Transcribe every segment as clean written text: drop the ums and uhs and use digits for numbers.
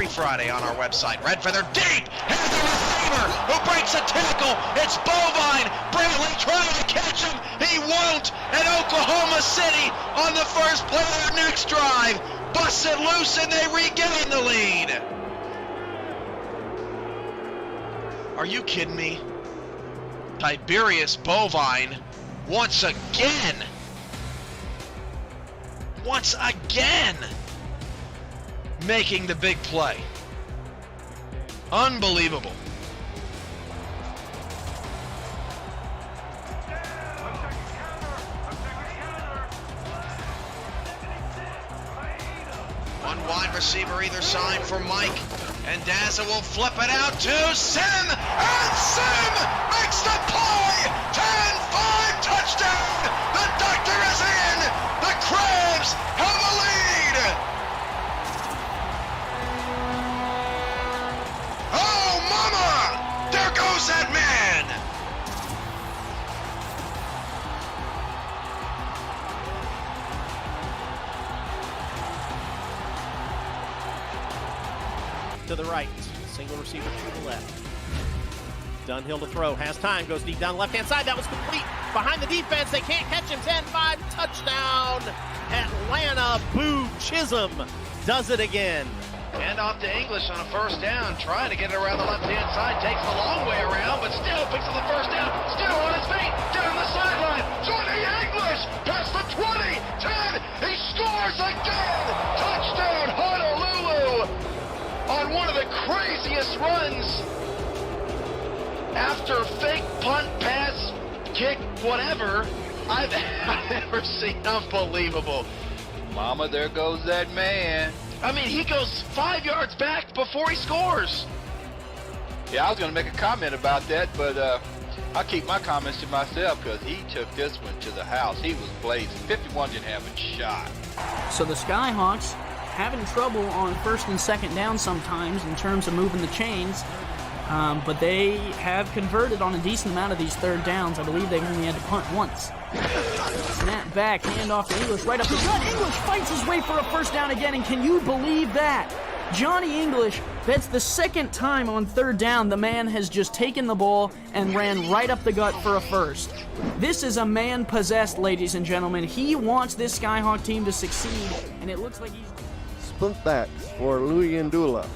every Friday on our website. Red Feather deep, has the receiver who breaks a tackle. It's Bovine. Brantley trying to catch him. He won't. And Oklahoma City on the first play of their next drive busts it loose and they regain the lead. Are you kidding me? Tiberius Bovine once again making the big play. Unbelievable. One wide receiver either side for Mike, and Daza will flip it out to Sim, and Sim makes the play! 10-5 touchdown! The doctor is in! The Crabs have a lead! Oh, mama! There goes that man! To the right, single receiver to the left. Dunhill to throw, has time, goes deep down the left-hand side. That was complete behind the defense. They can't catch him. 10-5 touchdown. Atlanta. Boo Chisholm does it again. Hand off to English on a first down, trying to get it around the left-hand side, takes the long way around, but still picks up the first down, still on his feet, down the sideline. Johnny English past the 20, 10, he scores again. Touchdown Honolulu on one of the craziest runs after fake punt, pass, kick, whatever I've ever seen. Unbelievable. Mama, there goes that man. I mean, he goes 5 yards back before he scores. Yeah, I was going to make a comment about that, but I'll keep my comments to myself because he took this one to the house. He was blazing. 51 didn't have a shot. So the Skyhawks having trouble on first and second down sometimes in terms of moving the chains, but they have converted on a decent amount of these third downs. I believe they've only had to punt once. Snap back, handoff to English, right up the gut. English fights his way for a first down again, and can you believe that? Johnny English, that's the second time on third down the man has just taken the ball and ran right up the gut for a first. This is a man possessed, ladies and gentlemen. He wants this Skyhawk team to succeed, and it looks like he's... Splint backs for Louis Ndula.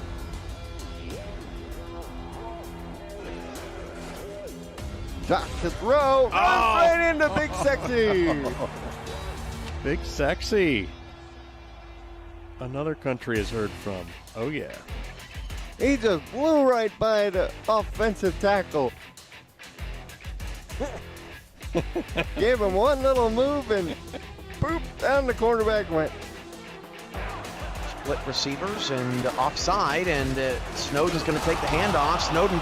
Shot to throw, right into Big Sexy. Big Sexy. Another country has heard from. Oh, yeah. He just flew right by the offensive tackle. Gave him one little move and boop, down the cornerback went. Split receivers and offside, and Snowden's going to take the handoff. Snowden,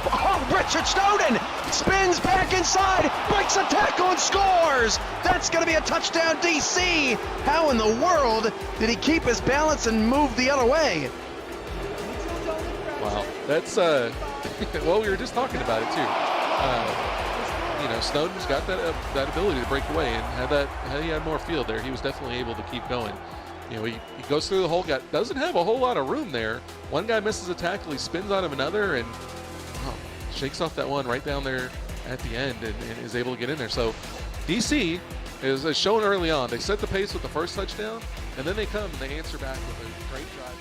Richard Snowden spins back inside, breaks a tackle and scores. That's going to be a touchdown, DC. How in the world did he keep his balance and move the other way? Wow, that's well, we were just talking about it too. You know, Snowden's got that ability to break away, and had he had more field there, he was definitely able to keep going. You know, he goes through the whole guy, doesn't have a whole lot of room there. One guy misses a tackle, he spins on him another, and shakes off that one right down there at the end and is able to get in there. So DC is shown early on. They set the pace with the first touchdown, and then they come and they answer back with a great drive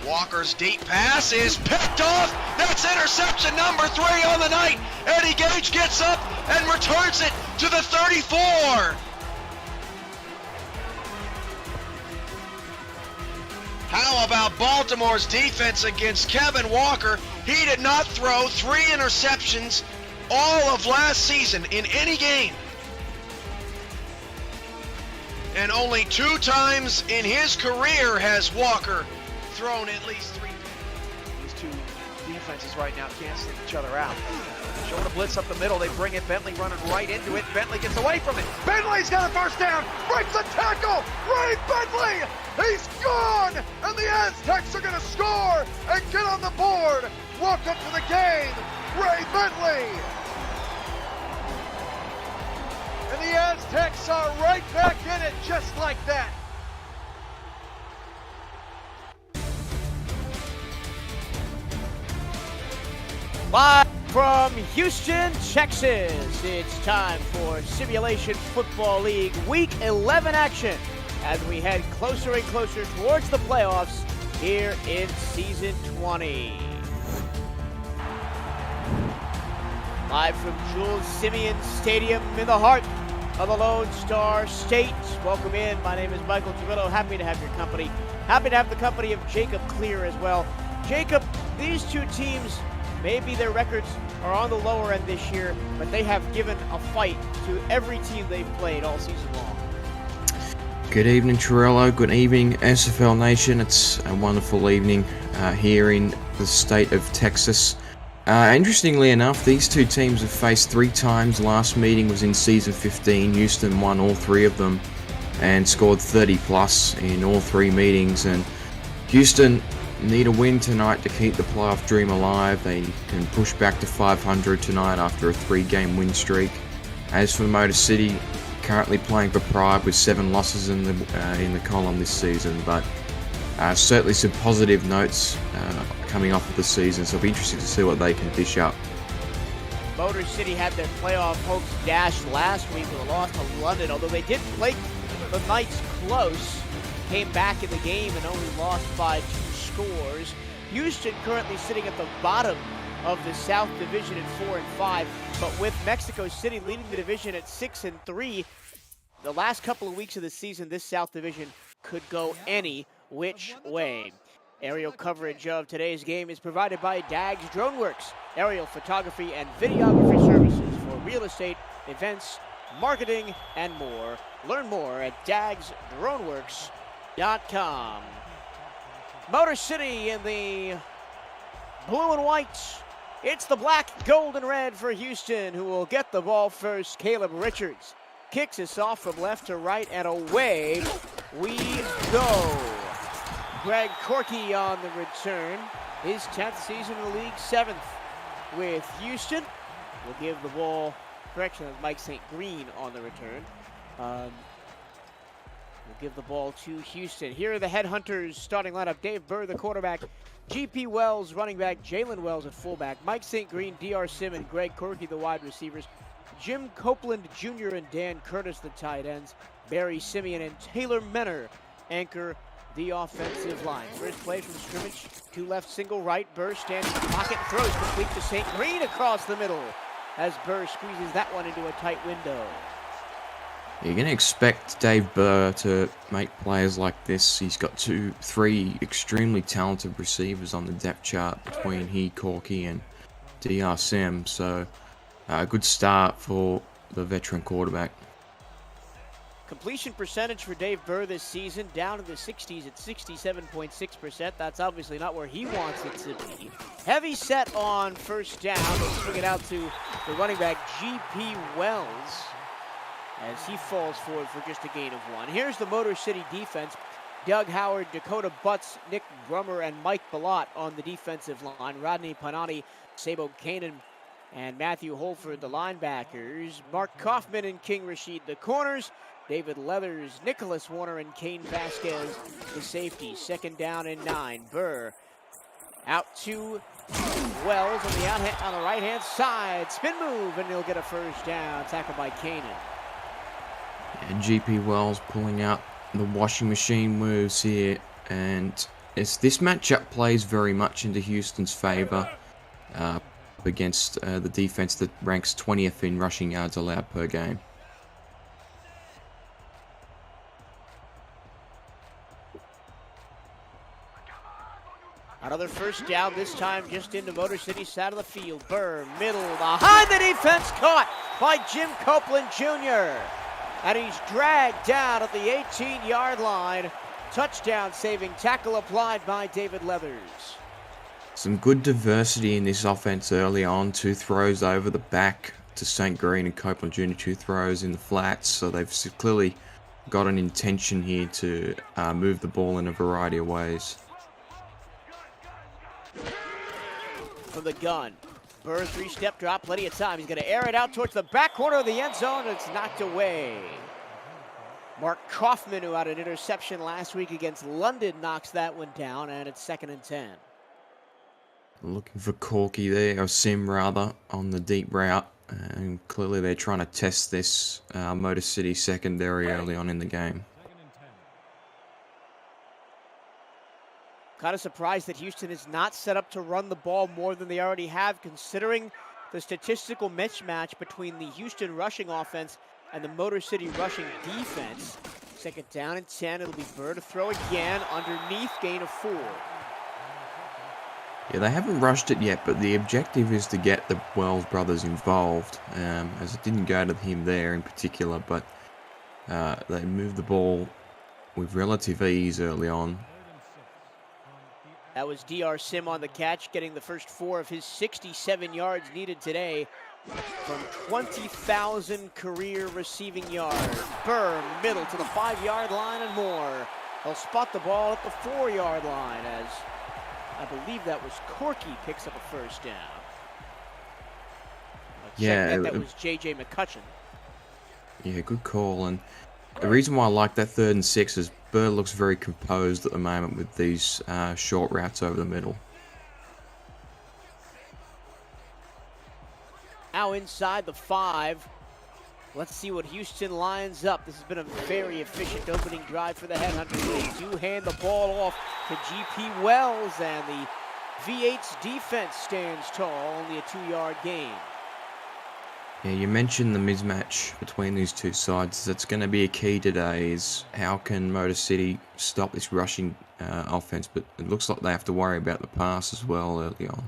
there. Walker's deep pass is picked off. That's interception number 3 on the night. Eddie Gage gets up and returns it to the 34. How about Baltimore's defense against Kevin Walker? He did not throw 3 interceptions all of last season in any game. And only 2 times in his career has Walker thrown at least 3. These two defenses right now canceling each other out. Showing a blitz up the middle, they bring it. Bentley running right into it. Bentley gets away from it. Bentley's got a first down, breaks a tackle. Ray Bentley, he's gone, and the Aztecs are going to score and get on the board. Welcome to the game, Ray Bentley. And the Aztecs are right back in it just like that. Live from Houston, Texas, it's time for Simulation Football League Week 11 action as we head closer and closer towards the playoffs here in Season 20. Live from Jules Simeon Stadium in the heart of the Lone Star State. Welcome in. My name is Michael Girillo. Happy to have your company. Happy to have the company of Jacob Clear as well. Jacob, these two teams, maybe their records are on the lower end this year, but they have given a fight to every team they've played all season long. Good evening, Torello. Good evening, SFL Nation. It's a wonderful evening here in the state of Texas. Interestingly enough, these two teams have faced 3 times. Last meeting was in Season 15. Houston won all 3 of them and scored 30 plus in all 3 meetings. And Houston need a win tonight to keep the playoff dream alive. They can push back to 500 tonight after a 3-game win streak. As for Motor City, currently playing for pride with 7 losses in the column this season, but certainly some positive notes coming off of the season, so it'll be interesting to see what they can dish up. Motor City had their playoff hopes dashed last week with a loss to London, although they did play the Knights close, came back in the game and only lost by 2 scores. Houston currently sitting at the bottom of the South Division at 4-5, but with Mexico City leading the division at 6-3, the last couple of weeks of the season, this South Division could go any which way. Aerial coverage of today's game is provided by Dags Droneworks, aerial photography and videography services for real estate, events, marketing, and more. Learn more at dagsdroneworks.com. Motor City in the blue and white. It's the black, gold, and red for Houston, who will get the ball first. Caleb Richards kicks us off from left to right, and away we go. Greg Corky on the return. His 10th season in the league, 7th with Houston. We'll give the ball, correction, Mike St. Green on the return. We'll give the ball to Houston. Here are the Headhunters starting lineup. Dave Burr, the quarterback. G.P. Wells, running back. Jalen Wells at fullback. Mike St. Green, D.R. Sim, and Greg Corky, the wide receivers. Jim Copeland Jr. and Dan Curtis, the tight ends. Barry Simeon and Taylor Menner anchor the offensive line. First play from scrimmage, 2 left, single right. Burr stands in the pocket and throws complete to St. Green across the middle as Burr squeezes that one into a tight window. You're going to expect Dave Burr to make players like this. He's got 3 extremely talented receivers on the depth chart between he, Corky, and D.R. Sim. So a good start for the veteran quarterback. Completion percentage for Dave Burr this season down in the 60s at 67.6%. That's obviously not where he wants it to be. Heavy set on first down. They'll swing it out to the running back, G.P. Wells, as he falls forward for just a gain of 1. Here's the Motor City defense. Doug Howard, Dakota Butts, Nick Brummer, and Mike Ballot on the defensive line. Rodney Panani, Sabo Kanan, and Matthew Holford, the linebackers. Mark Kaufman and King Rashid, the corners. David Leathers, Nicholas Warner, and Kane Vasquez, the safety. 2nd down and 9. Burr out to Wells on the right-hand side. Spin move, and he'll get a first down. Tackled by Kanan. And GP Wells pulling out the washing machine moves here, and this matchup plays very much into Houston's favor against the defense that ranks 20th in rushing yards allowed per game. Another first down, this time just into Motor City's side of the field. Burr, middle, behind the defense, caught by Jim Copeland Jr. And he's dragged down at the 18-yard line. Touchdown saving tackle applied by David Leathers. Some good diversity in this offense early on. 2 throws over the back to St. Green and Copeland Jr., 2 throws in the flats. So they've clearly got an intention here to move the ball in a variety of ways. From the gun, Burr, 3-step drop, plenty of time. He's going to air it out towards the back corner of the end zone, and it's knocked away. Mark Kaufman, who had an interception last week against London, knocks that one down, and it's 2nd and 10. Looking for Corky there, or Sim rather, on the deep route. And clearly they're trying to test this Motor City secondary early on in the game. Kind of surprised that Houston is not set up to run the ball more than they already have, considering the statistical mismatch between the Houston rushing offense and the Motor City rushing defense. Second down and 10. It'll be Bird to throw again underneath, gain of 4. Yeah, they haven't rushed it yet, but the objective is to get the Wells brothers involved, as it didn't go to him there in particular, but they moved the ball with relative ease early on. That was DR Sim on the catch, getting the first 4 of his 67 yards needed today from 20,000 career receiving yards. Burr, middle to the 5-yard line and more. They'll spot the ball at the 4-yard line as I believe that was Corky picks up a first down. Yeah, that was J.J. McCutcheon. Yeah, good call. And the reason why I like that 3rd and 6 is Bird looks very composed at the moment with these short routes over the middle. Now inside the 5. Let's see what Houston lines up. This has been a very efficient opening drive for the Headhunters. They do hand the ball off to GP Wells, and the V8's defense stands tall, only a 2-yard gain. Yeah, you mentioned the mismatch between these two sides. That's going to be a key today, is how can Motor City stop this rushing offense, but it looks like they have to worry about the pass as well early on.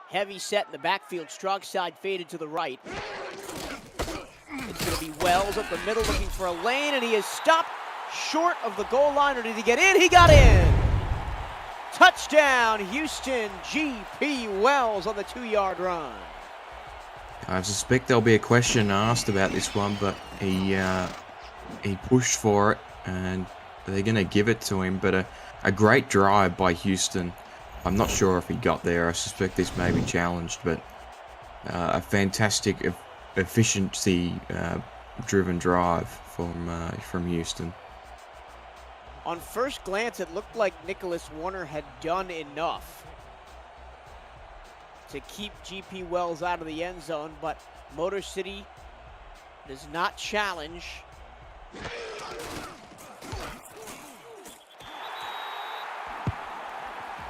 Heavy set in the backfield, strong side faded to the right. It's going to be Wells up the middle looking for a lane, and he is stopped short of the goal line. Or did he get in? He got in! Touchdown, Houston, GP Wells on the 2-yard run. I suspect there'll be a question asked about this one, but he pushed for it, and they're going to give it to him. But a great drive by Houston. I'm not sure if he got there. I suspect this may be challenged, but a fantastic efficiency-driven drive from Houston. On first glance, it looked like Nicholas Warner had done enough to keep GP Wells out of the end zone, but Motor City does not challenge.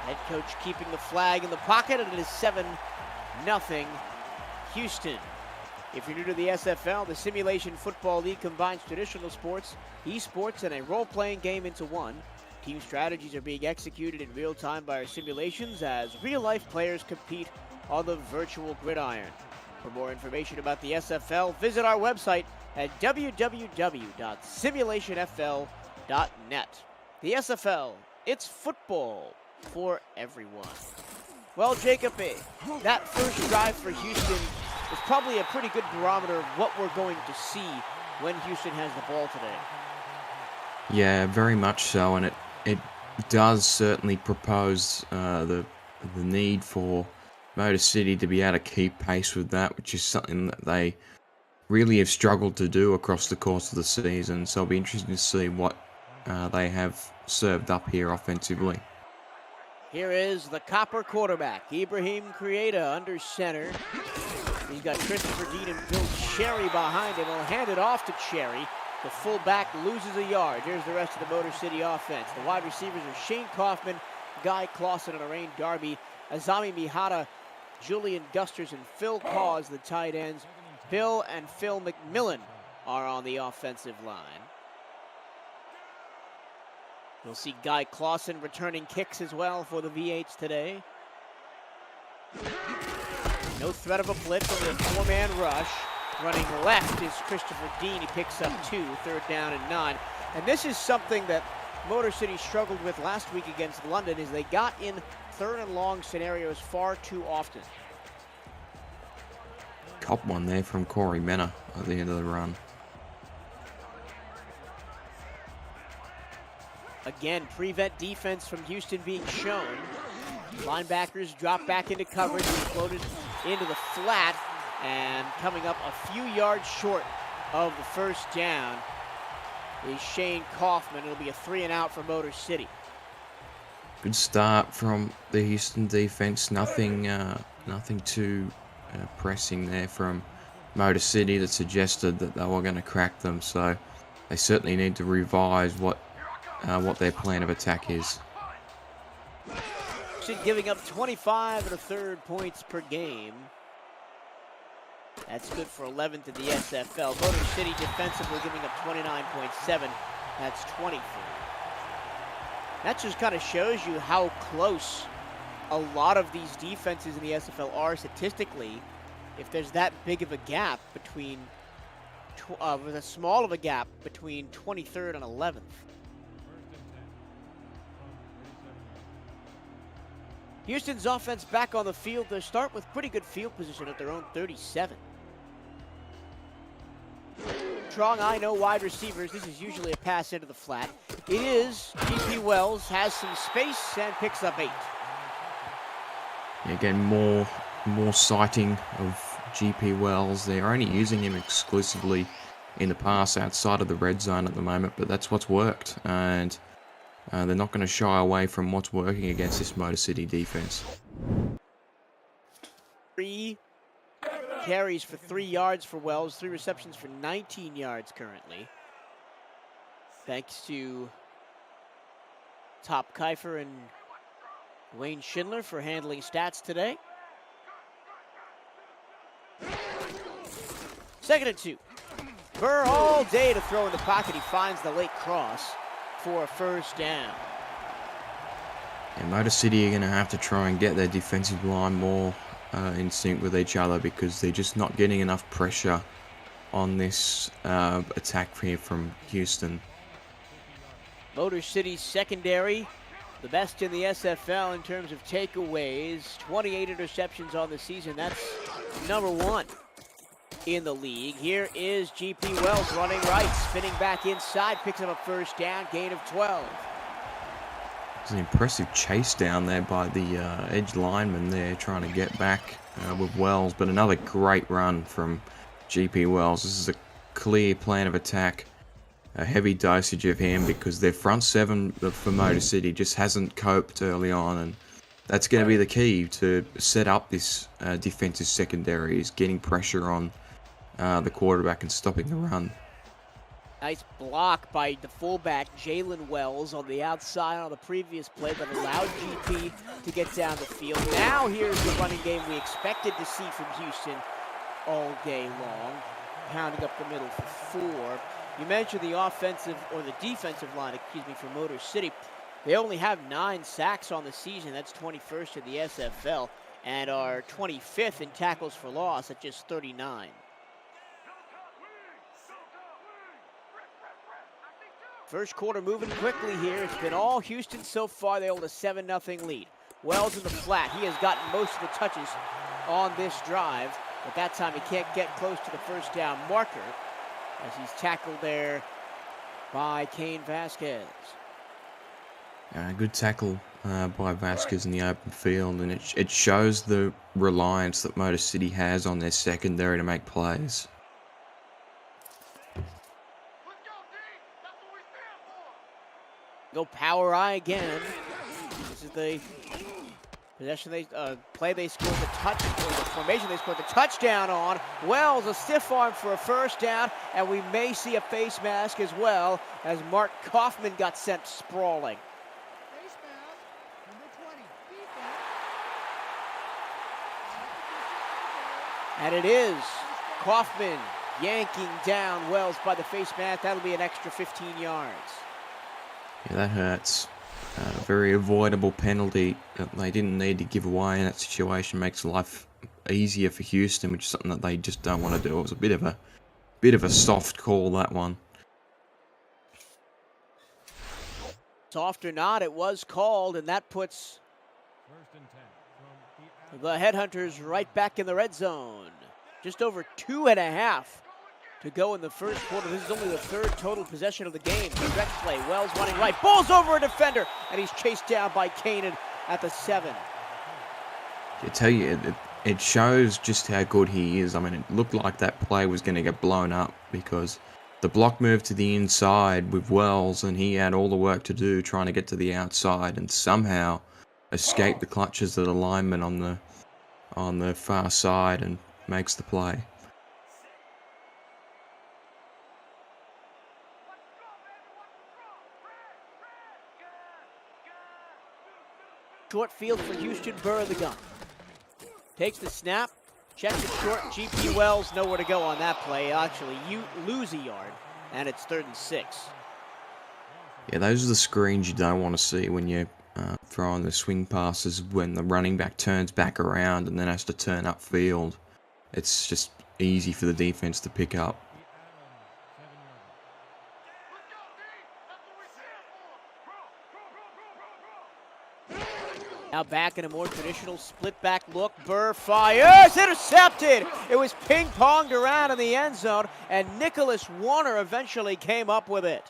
Head coach keeping the flag in the pocket, and it is 7-0 Houston. If you're new to the SFL, the Simulation Football League combines traditional sports, esports, and a role-playing game into one. Team strategies are being executed in real time by our simulations as real-life players compete on the virtual gridiron. For more information about the SFL, visit our website at www.simulationfl.net. The SFL, it's football for everyone. Well, Jacob, that first drive for Houston is probably a pretty good barometer of what we're going to see when Houston has the ball today. Yeah, very much so, and it does certainly propose the need for Motor City to be able to keep pace with that, which is something that they really have struggled to do across the course of the season. So it'll be interesting to see what they have served up here offensively. Here is the Copper quarterback, Ibrahim Creata, under center. He's got Christopher Dean and Bill Cherry behind him. He'll hand it off to Cherry. The fullback loses a yard. Here's the rest of the Motor City offense. The wide receivers are Shane Kaufman, Guy Clausen, and Arain Darby. Azami Mihata, Julian Gusters, and Phil Cause, the tight ends. Bill and Phil McMillan are on the offensive line. You'll see Guy Clausen returning kicks as well for the V8s today. No threat of a blitz, only a 4-man rush. Running left is Christopher Dean. He picks up 2, 3rd down and 9. And this is something that Motor City struggled with last week against London, is they got in 3rd and long scenarios far too often. Cop one there from Corey Mena at the end of the run. Again, prevent defense from Houston being shown. Linebackers drop back into coverage, floated into the flat, and coming up a few yards short of the first down is Shane Kaufman. It'll be a 3-and-out for Motor City. Good start from the Houston defense. Nothing too pressing there from Motor City that suggested that they were going to crack them. So they certainly need to revise what their plan of attack is. Giving up 25 1/3 points per game. That's good for 11th in the SFL. Motor City defensively giving up 29.7. That's 23. That just kind of shows you how close a lot of these defenses in the SFL are statistically. If there's that big of a gap between, with as small of a gap between 23rd and 11th. Houston's offense back on the field. They start with pretty good field position at their own 37. Strong I know wide receivers. This is usually a pass into the flat. It is. GP Wells has some space and picks up 8. Again, more sighting of GP Wells. They're only using him exclusively in the pass outside of the red zone at the moment, but that's what's worked. And they're not going to shy away from what's working against this Motor City defense. 3 carries for 3 yards for Wells, 3 receptions for 19 yards currently. Thanks to Top Kiefer and Wayne Schindler for handling stats today. 2nd and 2. Burr all day to throw in the pocket. He finds the late cross for a first down. And Motor City are going to have to try and get their defensive line more in sync with each other, because they're just not getting enough pressure on this attack here from Houston. Motor City's secondary, the best in the SFL in terms of takeaways. 28 interceptions on the season. That's number 1 in the league. Here is GP Wells running right, spinning back inside, picks up a first down, gain of 12. It's an impressive chase down there by the edge lineman there, trying to get back with Wells, but another great run from GP Wells. This is a clear plan of attack, a heavy dosage of him, because their front 7 for Motor City just hasn't coped early on, and that's going to be the key to set up this defensive secondary, is getting pressure on the quarterback and stopping the run. Nice block by the fullback, Jalen Wells, on the outside on the previous play that allowed GP to get down the field. Now here's the running game we expected to see from Houston all day long, pounding up the middle for 4. You mentioned the offensive, or the defensive line, for Motor City. They only have 9 sacks on the season. That's 21st in the SFL, and are 25th in tackles for loss at just 39. First quarter moving quickly here. It's been all Houston so far. They hold a 7-0 lead. Wells in the flat. He has gotten most of the touches on this drive, but that time he can't get close to the first down marker as he's tackled there by Kane Vasquez. Good tackle by Vasquez in the open field, and it shows the reliance that Motor City has on their secondary to make plays. Go power I again. This is the possession play they scored the formation they scored the touchdown on. Wells, a stiff arm for a first down, and we may see a face mask as well, as Mark Kaufman got sent sprawling. Face mask, number 20, defense. And it is Kaufman yanking down Wells by the face mask. That'll be an extra 15 yards. Yeah, that hurts. Very avoidable penalty that they didn't need to give away in that situation. Makes life easier for Houston, which is something that they just don't want to do. It was a bit of a soft call, that one. Soft or not, it was called, and that puts the Headhunters right back in the red zone. Just over 2.5 to go in the first quarter. This is only the 3rd total possession of the game. Stretch play, Wells running right, balls over a defender, and he's chased down by Kanan at the 7. I tell you, it shows just how good he is. I mean, it looked like that play was going to get blown up because the block moved to the inside with Wells, and he had all the work to do trying to get to the outside and somehow escape the clutches of the lineman on the far side and makes the play. Short field for Houston. Burr in the gun. Takes the snap. Checks it short. GP Wells nowhere to go on that play. Actually, you lose a yard, and it's 3rd and 6. Yeah, those are the screens you don't want to see when you're throwing the swing passes, when the running back turns back around and then has to turn upfield. It's just easy for the defense to pick up. Now back in a more traditional split back look. Burr fires, intercepted. It was ping-ponged around in the end zone, and Nicholas Warner eventually came up with it.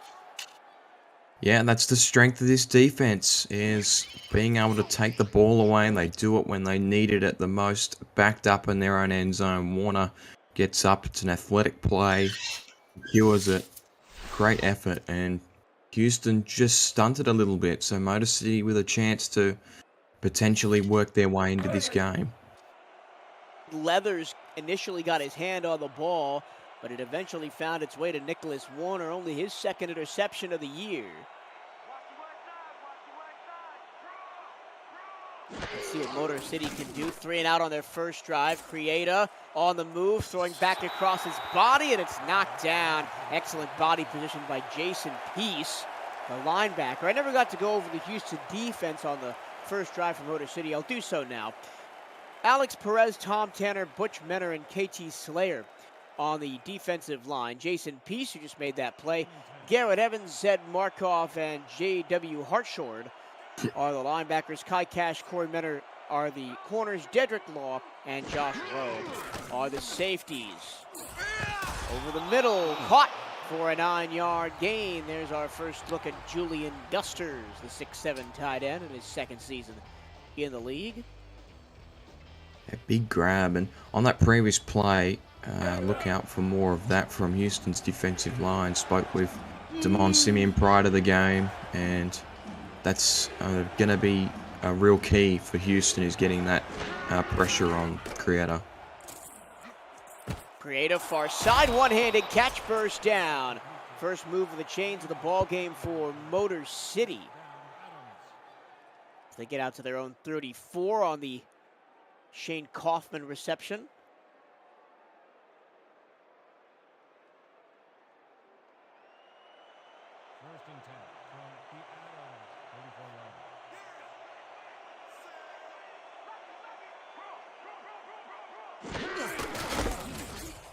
Yeah, that's the strength of this defense, is being able to take the ball away, and they do it when they need it at the most, backed up in their own end zone. Warner gets up, it's an athletic play, cures it. Great effort, and Houston just stunted a little bit, so Motor City with a chance to potentially work their way into this game. Leathers initially got his hand on the ball, but it eventually found its way to Nicholas Warner, only his 2nd interception of the year. Let's see what Motor City can do. 3 and out on their first drive. Creata on the move, throwing back across his body, and it's knocked down. Excellent body position by Jason Peace, the linebacker. I never got to go over the Houston defense on the first drive for Motor City. I'll do so now. Alex Perez, Tom Tanner, Butch Menor, and KT Slayer on the defensive line. Jason Peace, who just made that play. Garrett Evans, Zed Markov, and J.W. Hartshord are the linebackers. Kai Cash, Corey Menor are the corners. Dedrick Law and Josh Rowe are the safeties. Over the middle, caught for a 9-yard gain. There's our first look at Julian Dusters, the 6'7" tight end in his 2nd season in the league. A big grab, and on that previous play, look out for more of that from Houston's defensive line. Spoke with Damon Simeon prior to the game, and that's going to be a real key for Houston, is getting that pressure on Creata. Creata far side, one-handed catch, burst down. First move of the chains of the ball game for Motor City. They get out to their own 34 on the Shane Kaufman reception.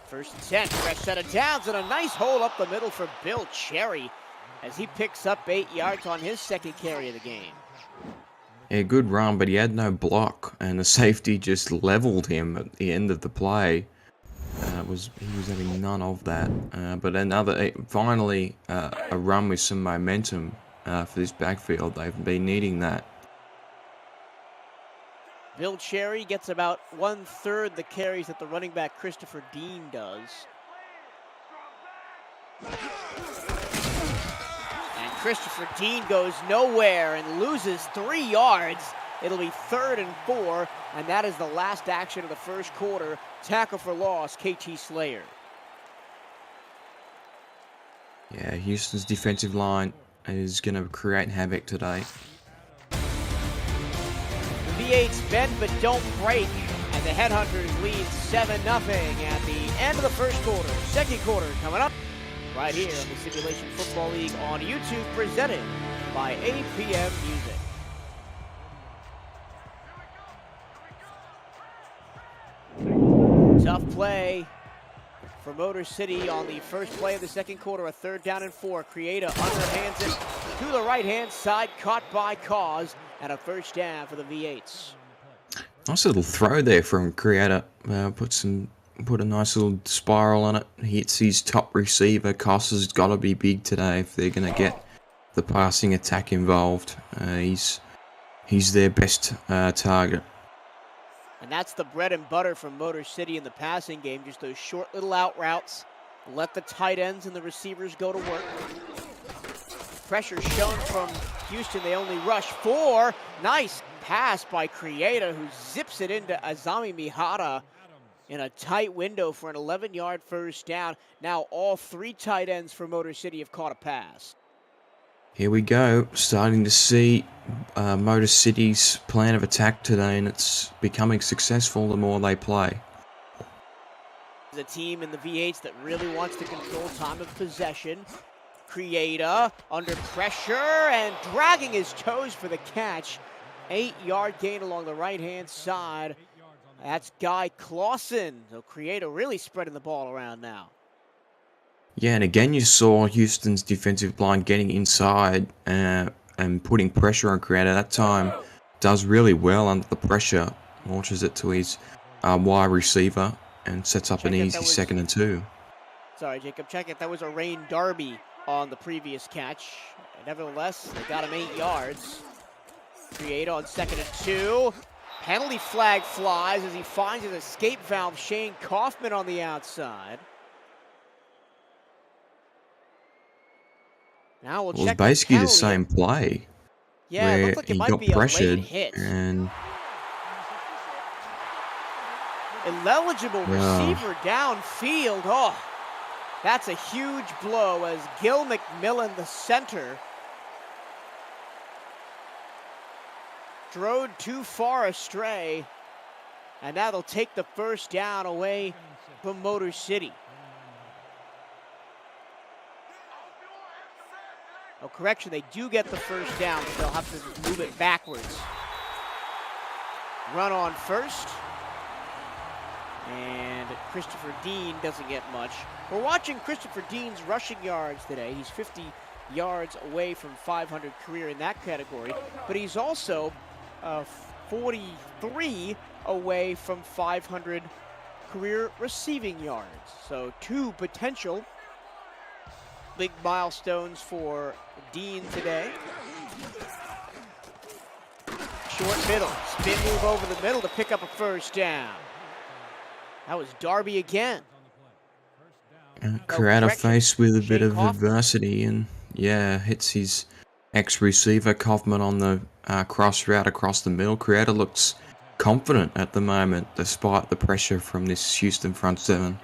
First and 10, fresh set of downs, and a nice hole up the middle for Bill Cherry as he picks up 8 yards on his 2nd carry of the game. Yeah, good run, but he had no block, and the safety just leveled him at the end of the play. He was having none of that. But finally, a run with some momentum for this backfield. They've been needing that. Bill Cherry gets about 1/3 the carries that the running back Christopher Dean does. And Christopher Dean goes nowhere and loses 3 yards. It'll be 3rd and 4, and that is the last action of the first quarter. Tackle for loss, KT Slayer. Yeah, Houston's defensive line is going to create havoc today. The V8s bend but don't break, and the Headhunters lead 7-0 at the end of the first quarter. Second quarter coming up right here on the Simulation Football League on YouTube, presented by APM Music. Tough play for Motor City on the first play of the second quarter, a 3rd down and 4. Creata underhands it to the right-hand side, caught by Cause, and a first down for the V8s. Nice little throw there from Creata. Put a nice little spiral on it. Hits his top receiver. Cause has got to be big today if they're going to get the passing attack involved. He's their best target. And that's the bread and butter from Motor City in the passing game, just those short little out routes Let the tight ends and the receivers go to work. Pressure shown from Houston. They only rush 4. Nice pass by Creator, who zips it into Azami Mihara in a tight window for an 11-yard first down. Now all 3 tight ends for Motor City have caught a pass. Here we go, starting to see Motor City's plan of attack today, and it's becoming successful the more they play. A team in the V8s that really wants to control time of possession. Creator under pressure and dragging his toes for the catch. 8-yard gain along the right-hand side. That's Guy Clausen. So Creator really spreading the ball around now. Yeah, and again you saw Houston's defensive line getting inside and putting pressure on Creator. That time does really well under the pressure. Launches it to his wide receiver and sets up an easy 2nd and 2. Sorry, Jacob, check it. That was a Rain Darby on the previous catch. Nevertheless, they got him 8 yards. Creator on 2nd and 2. Penalty flag flies as he finds his escape valve, Shane Kaufman, on the outside. Now we'll check. It was basically the same play. Yeah, where it looked like it he might got be a pressured late hit. and Ineligible receiver downfield. Oh, that's a huge blow as Gil McMillan, the center, strode too far astray, and that'll take the first down away from Motor City. Oh, correction, they do get the first down, but they'll have to move it backwards. Run on first. And Christopher Dean doesn't get much. We're watching Christopher Dean's rushing yards today. He's 50 yards away from 500 career in that category, but he's also 43 away from 500 career receiving yards. So 2 potential big milestones for Dean today. Short middle, spin move over the middle to pick up a first down. That was Darby again. Creator faced with a bit of adversity and, yeah, hits his ex-receiver Kaufman on the cross route across the middle. Creator looks confident at the moment despite the pressure from this Houston front 7.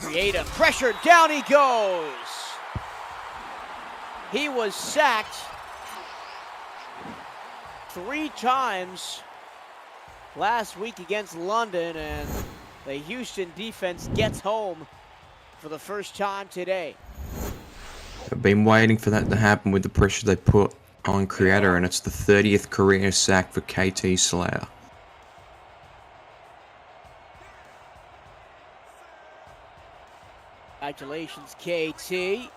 Creator pressure, down he goes. He was sacked 3 times last week against London, and the Houston defense gets home for the first time today. I've been waiting for that to happen with the pressure they put on Creator, and it's the 30th career sack for KT Slayer. Congratulations, KT.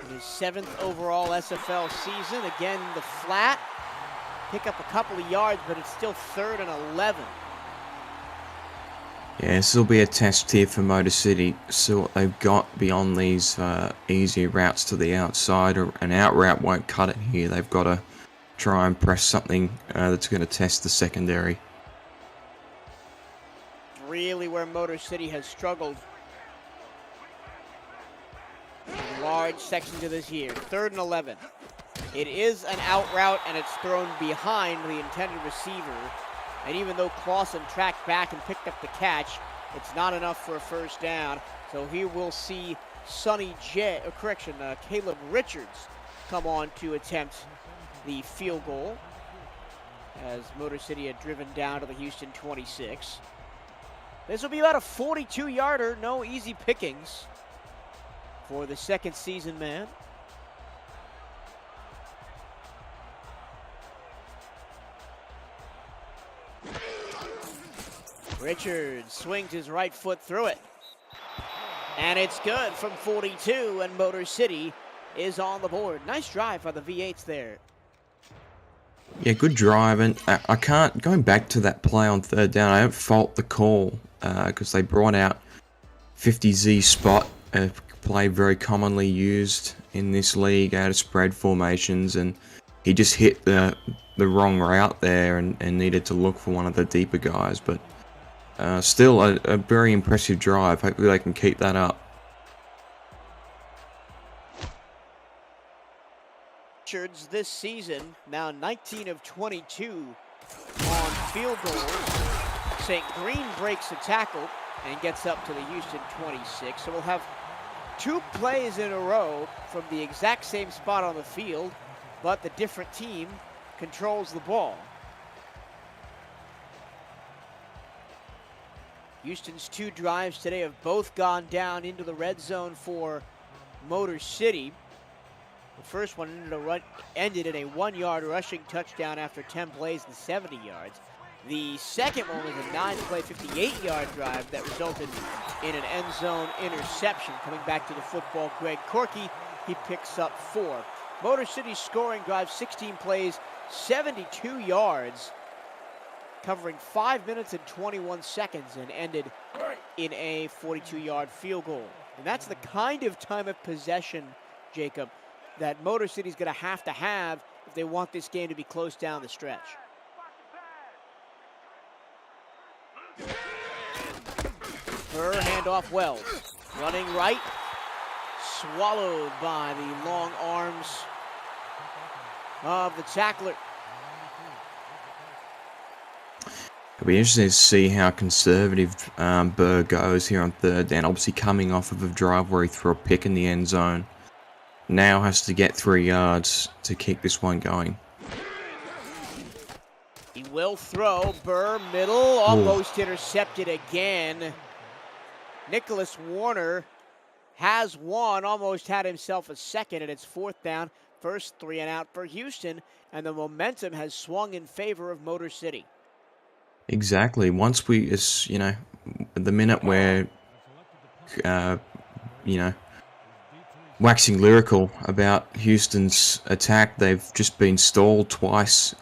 In his 7th overall SFL season. Again, the flat. Pick up a couple of yards, but it's still 3rd and 11. Yeah, this will be a test here for Motor City. See what they've got beyond these easy routes to the outside. An out route won't cut it here. They've got to try and press something that's going to test the secondary. Really where Motor City has struggled in large sections of this year. 3rd and 11. It is an out route, and it's thrown behind the intended receiver. And even though Clausen tracked back and picked up the catch, it's not enough for a first down. So here we'll see Caleb Richards come on to attempt the field goal as Motor City had driven down to the Houston 26. This will be about a 42-yarder, no easy pickings for the 2nd season man. Richards swings his right foot through it. And it's good from 42, and Motor City is on the board. Nice drive by the V8s there. Yeah, good drive, and I can't, going back to that play on 3rd down, I don't fault the call, because they brought out 50Z spot, play very commonly used in this league out of spread formations, and he just hit the wrong route there and needed to look for one of the deeper guys. But still a very impressive drive. Hopefully they can keep that up. Richards this season, now 19 of 22 on field goals. St. Green breaks a tackle and gets up to the Houston 26. So we'll have 2 plays in a row from the exact same spot on the field, but the different team controls the ball. Houston's 2 drives today have both gone down into the red zone for Motor City. The first one ended in a 1-yard rushing touchdown after 10 plays and 70 yards. The second one was a 9-play, 58-yard drive that resulted in an end zone interception. Coming back to the football, Greg Corky, he picks up 4. Motor City's scoring drive, 16 plays, 72 yards, covering 5 minutes and 21 seconds, and ended in a 42-yard field goal. And that's the kind of time of possession, Jacob, that Motor City's going to have if they want this game to be close down the stretch. Burr, handoff Wells. Running right, swallowed by the long arms of the tackler. It'll be interesting to see how conservative Burr goes here on 3rd down. Obviously coming off of a drive where he threw a pick in the end zone. Now has to get 3 yards to keep this one going. He will throw. Burr, middle, almost intercepted again. Nicholas Warner has one, almost had himself a second, and it's 4th down. First 3 and out for Houston, and the momentum has swung in favor of Motor City. Exactly. Once the minute where, waxing lyrical about Houston's attack, they've just been stalled twice,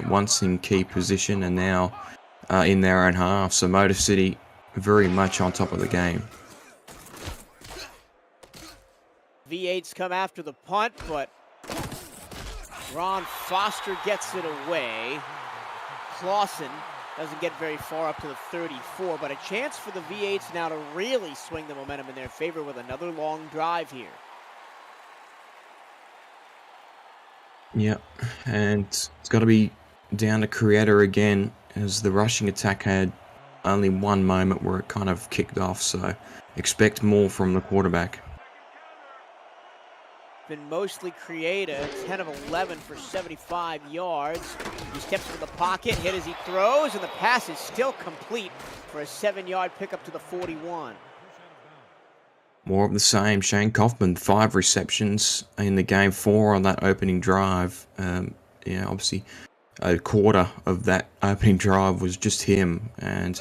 once in key position and now in their own half. So Motor City very much on top of the game. V8s come after the punt, but Ron Foster gets it away. Clausen doesn't get very far up to the 34, but a chance for the V8s now to really swing the momentum in their favor with another long drive here. Yep, and it's got to be down to Creator again, as the rushing attack had only one moment where it kind of kicked off, so expect more from the quarterback. Been mostly Creator, 10 of 11 for 75 yards. He steps into the pocket, hit as he throws, and the pass is still complete for a 7-yard pickup to the 41. More of the same. Shane Kaufman, 5 receptions in the game, 4 on that opening drive. Obviously a quarter of that opening drive was just him, and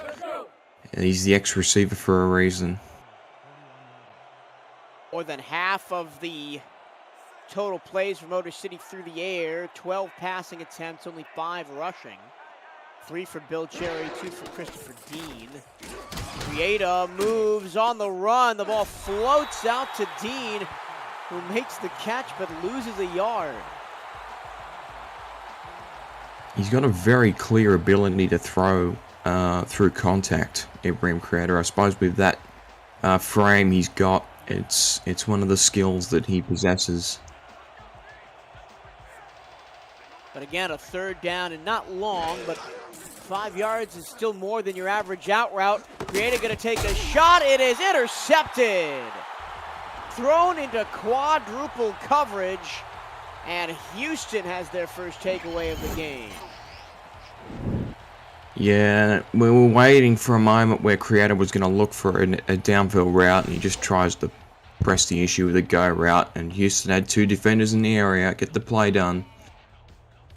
he's the ex-receiver for a reason. More than half of the total plays for Motor City through the air, 12 passing attempts, only 5 rushing. 3 for Bill Cherry, 2 for Christopher Dean. Creator moves on the run. The ball floats out to Dean, who makes the catch but loses a yard. He's got a very clear ability to throw through contact, Ibrahim Creator. I suppose with that frame he's got, it's one of the skills that he possesses. But again, a 3rd down and not long, but 5 yards is still more than your average out route. Creator going to take a shot. It is intercepted. Thrown into quadruple coverage, and Houston has their first takeaway of the game. Yeah, we were waiting for a moment where Creator was going to look for a downfield route, and he just tries to press the issue with a go route, and Houston had 2 defenders in the area, get the play done,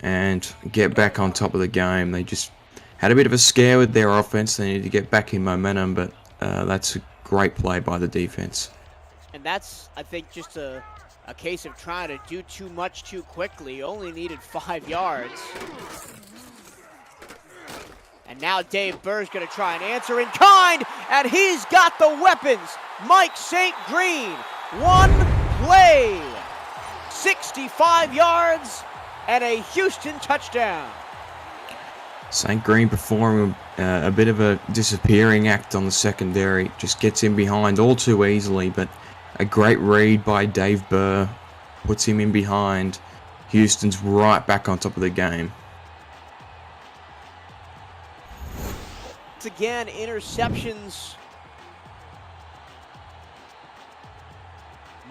and get back on top of the game. They just had a bit of a scare with their offense. They needed to get back in momentum, but that's a great play by the defense. And that's, I think, just a case of trying to do too much too quickly. Only needed 5 yards. And now Dave Burr's going to try and answer in kind, and he's got the weapons. Mike St. Green, 1 play, 65 yards, and a Houston touchdown. St. Green performing a bit of a disappearing act on the secondary. Just gets in behind all too easily, but a great read by Dave Burr puts him in behind. Houston's right back on top of the game. Once again, interceptions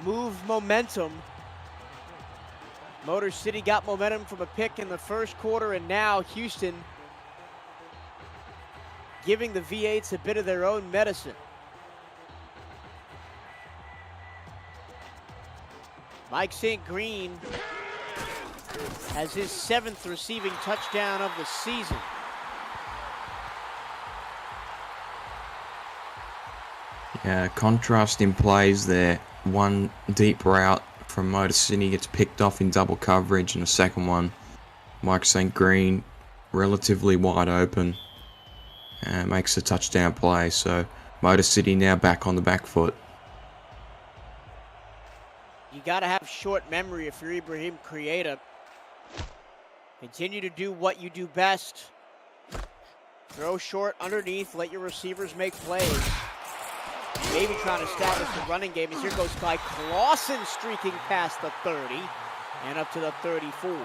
move momentum. Motor City got momentum from a pick in the first quarter, and now Houston giving the V8s a bit of their own medicine. Mike St. Green has his 7th receiving touchdown of the season. Yeah, contrasting plays there. One deep route from Motor City gets picked off in double coverage, and the second one, Mike St. Green, relatively wide open, makes a touchdown play. So Motor City now back on the back foot. You got to have short memory if you're Ibrahim Creator. Continue to do what you do best. Throw short underneath, let your receivers make plays. Maybe trying to establish the running game as here goes Guy Clausen streaking past the 30 and up to the 34.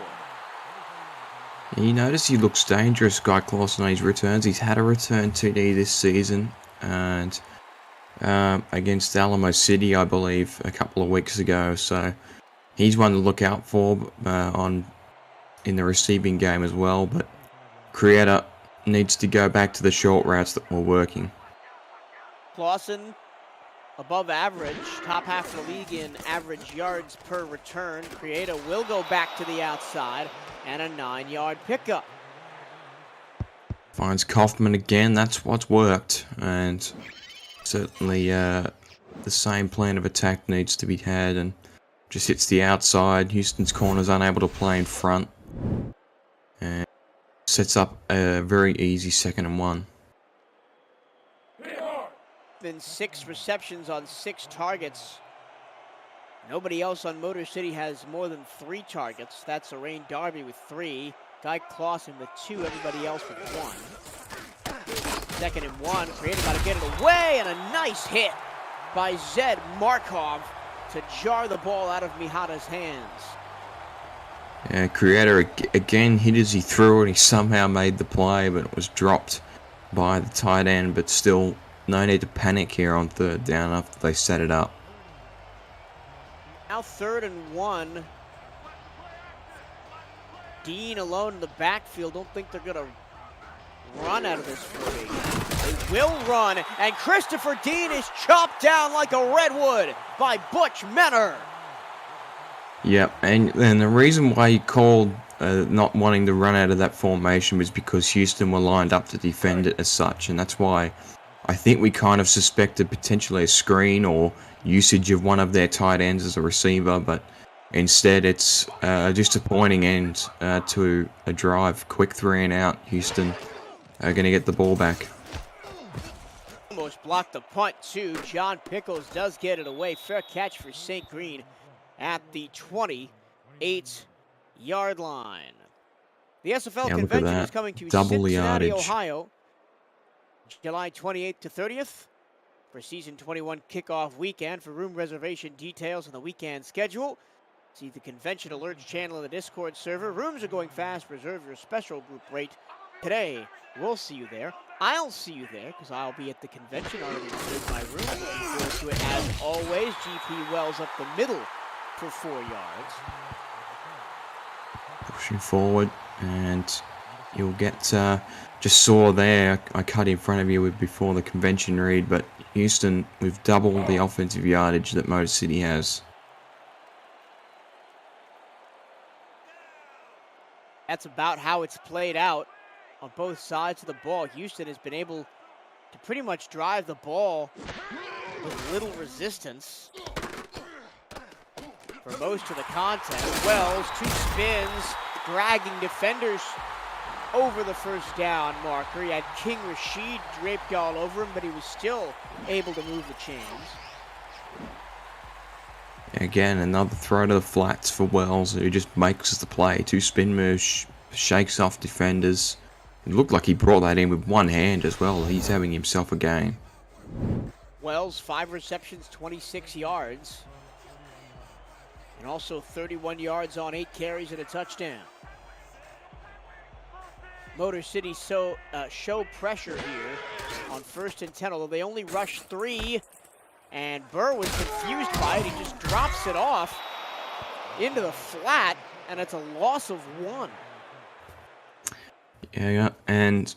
You notice he looks dangerous, Guy Clausen, on his returns. He's had a return TD this season, and against Alamo City, I believe, a couple of weeks ago. So he's one to look out for in the receiving game as well. But Creator needs to go back to the short routes that were working. Clausen above average, top half of the league in average yards per return. Creator will go back to the outside and a 9-yard pickup. Finds Kaufman again. That's what's worked, and certainly the same plan of attack needs to be had, and just hits the outside. Houston's corner's unable to play in front, and sets up a very easy 2nd and 1. Been 6 receptions on 6 targets. Nobody else on Motor City has more than 3 targets. That's Lorraine Darby with 3, Guy Clausen with 2, everybody else with 1. 2nd and 1, Creator got to get it away, and a nice hit by Zed Markov to jar the ball out of Mihata's hands. Yeah, Creator again hit as he threw it. He somehow made the play, but it was dropped by the tight end, but still no need to panic here on 3rd down after they set it up. Now 3rd and 1. Dean alone in the backfield. Don't think they're going to run out of this formation. They will run, and Christopher Dean is chopped down like a redwood by Butch Menner. Yep, and the reason why he called not wanting to run out of that formation was because Houston were lined up to defend it as such, and that's why I think we kind of suspected potentially a screen or usage of one of their tight ends as a receiver, but instead it's a disappointing end to a drive. Quick 3 and out. Houston are going to get the ball back. Almost blocked the punt too. John Pickles does get it away. Fair catch for St. Green at the 28-yard line. The SFL convention is coming to Cincinnati, Ohio, July 28th to 30th for season 21 kickoff weekend. For room reservation details on the weekend schedule, see the convention alerts channel in the Discord server. Rooms are going fast. Reserve your special group rate today. We'll see you there. I'll see you there because I'll be at the convention. Already reserved my room. Looking forward to it as always. GP Wells up the middle for 4 yards. Pushing forward, and you'll get just saw there, I cut in front of you before the convention read, but Houston, we've doubled the offensive yardage that Motor City has. That's about how it's played out on both sides of the ball. Houston has been able to pretty much drive the ball with little resistance for most of the contest. Wells, 2 spins, dragging defenders over the first down marker. He had King Rashid draped all over him, but he was still able to move the chains. Again, another throw to the flats for Wells, who just makes the play. 2 spin moves, shakes off defenders. It looked like he brought that in with one hand as well. He's having himself a game. Wells, 5 receptions, 26 yards. And also 31 yards on 8 carries and a touchdown. Motor City show pressure here on 1st and 10, although they only rushed 3. And Burr was confused by it. He just drops it off into the flat, and it's a loss of 1. Yeah, and